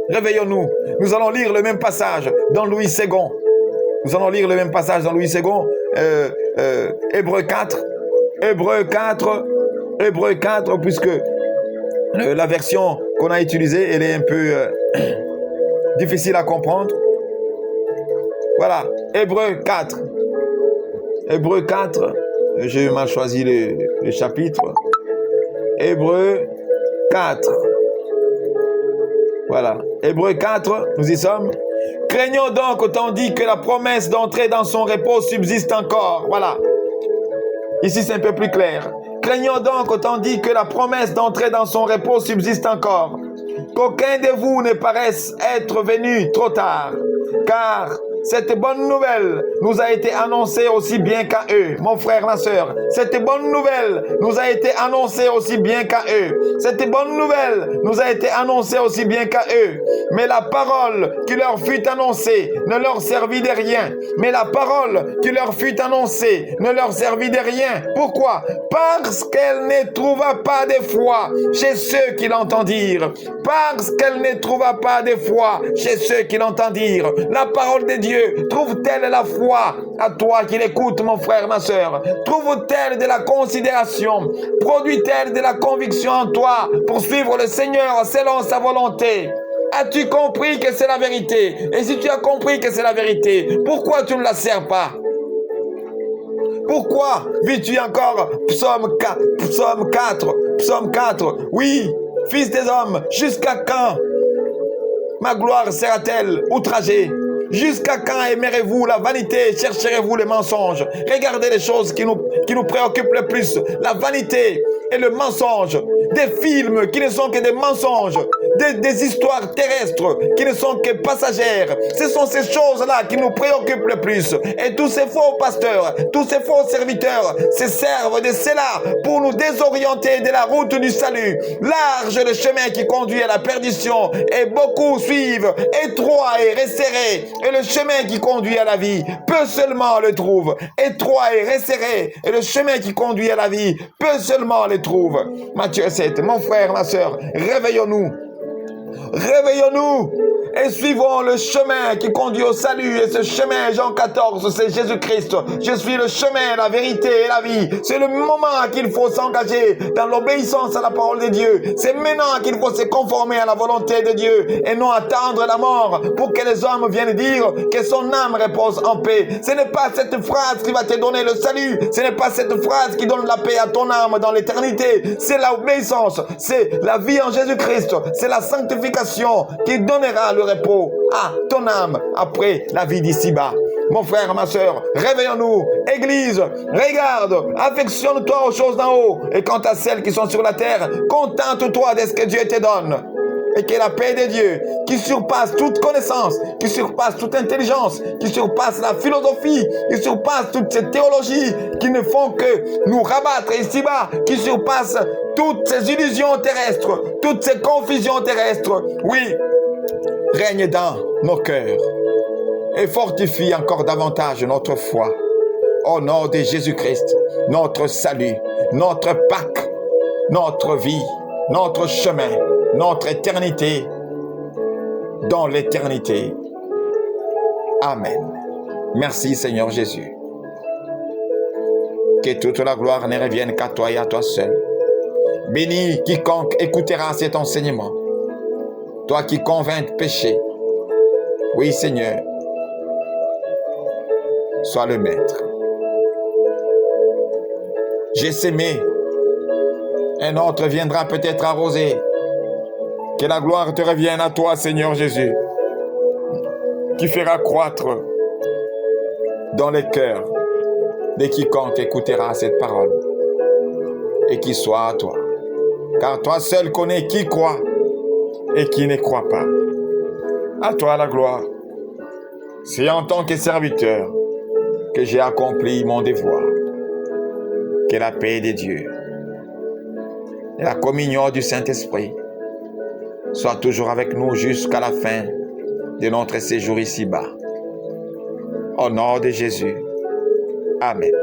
Réveillons-nous. Nous allons lire le même passage dans Louis II. Nous allons lire le même passage dans Louis II, Hébreux 4. Hébreux 4, puisque la version qu'on a utilisée, elle est un peu difficile à comprendre. Voilà, Hébreux 4. Hébreux 4, j'ai mal choisi le chapitre. Hébreux 4. Voilà, Hébreux 4, nous y sommes. Craignons donc tandis que la promesse d'entrer dans son repos subsiste encore. Voilà. Ici, c'est un peu plus clair. Craignons donc tandis que la promesse d'entrer dans son repos subsiste encore, qu'aucun de vous ne paraisse être venu trop tard, car cette bonne nouvelle nous a été annoncée aussi bien qu'à eux. Mon frère, ma soeur, cette bonne nouvelle nous a été annoncée aussi bien qu'à eux. Cette bonne nouvelle nous a été annoncée aussi bien qu'à eux. Mais la parole qui leur fut annoncée ne leur servit de rien. Mais la parole qui leur fut annoncée ne leur servit de rien. Pourquoi? Parce qu'elle ne trouva pas de foi chez ceux qui l'entendirent. Parce qu'elle ne trouva pas de foi chez ceux qui l'entendirent. La parole de Dieu trouve-t-elle la foi à toi qui l'écoutes, mon frère, ma soeur? Trouve-t-elle de la considération? Produit-elle de la conviction en toi pour suivre le Seigneur selon sa volonté? As-tu compris que c'est la vérité? Et si tu as compris que c'est la vérité, pourquoi tu ne la sers pas? Pourquoi vis-tu encore Psaume 4? Oui, fils des hommes, jusqu'à quand ma gloire sera-t-elle outragée? Jusqu'à quand aimerez-vous la vanité? Chercherez-vous le mensonge? Regardez les choses qui nous préoccupent le plus. La vanité et le mensonge. Des films qui ne sont que des mensonges. Des histoires terrestres qui ne sont que passagères. Ce sont ces choses-là qui nous préoccupent le plus. Et tous ces faux pasteurs, tous ces faux serviteurs se servent de cela pour nous désorienter de la route du salut. Large le chemin qui conduit à la perdition et beaucoup suivent, étroit et resserré. Et le chemin qui conduit à la vie, peu seulement le trouve. Étroit et resserré. Et le chemin qui conduit à la vie, peu seulement le trouve. Matthieu 7, mon frère, ma soeur, réveillons-nous. Réveillons-nous et suivons le chemin qui conduit au salut. Et ce chemin, Jean 14, c'est Jésus-Christ. Je suis le chemin, la vérité et la vie. C'est le moment qu'il faut s'engager dans l'obéissance à la parole de Dieu. C'est maintenant qu'il faut se conformer à la volonté de Dieu et non attendre la mort pour que les hommes viennent dire que son âme repose en paix. Ce n'est pas cette phrase qui va te donner le salut. Ce n'est pas cette phrase qui donne la paix à ton âme dans l'éternité. C'est l'obéissance. C'est la vie en Jésus-Christ. C'est la sanctification qui donnera le repos à ton âme après la vie d'ici-bas. Mon frère, ma soeur, réveillons-nous. Église, regarde, affectionne-toi aux choses d'en haut. Et quant à celles qui sont sur la terre, contente-toi de ce que Dieu te donne. Et que la paix de Dieu, qui surpasse toute connaissance, qui surpasse toute intelligence, qui surpasse la philosophie, qui surpasse toutes ces théologies qui ne font que nous rabattre ici-bas, qui surpasse toutes ces illusions terrestres, toutes ces confusions terrestres, oui, règne dans nos cœurs et fortifie encore davantage notre foi. Au nom de Jésus-Christ, notre salut, notre Pâques, notre vie, notre chemin, notre éternité, dans l'éternité. Amen. Merci Seigneur Jésus. Que toute la gloire ne revienne qu'à toi et à toi seul. Bénis quiconque écoutera cet enseignement. Toi qui convaincs de péché. Oui Seigneur, sois le maître. J'ai sémé, un autre viendra peut-être arroser. Que la gloire te revienne à toi, Seigneur Jésus, qui fera croître dans les cœurs de quiconque écoutera cette parole et qui soit à toi. Car toi seul connais qui croit et qui ne croit pas. À toi la gloire. C'est en tant que serviteur que j'ai accompli mon devoir. Que la paix de Dieu et la communion du Saint-Esprit soit toujours avec nous jusqu'à la fin de notre séjour ici-bas. Au nom de Jésus. Amen.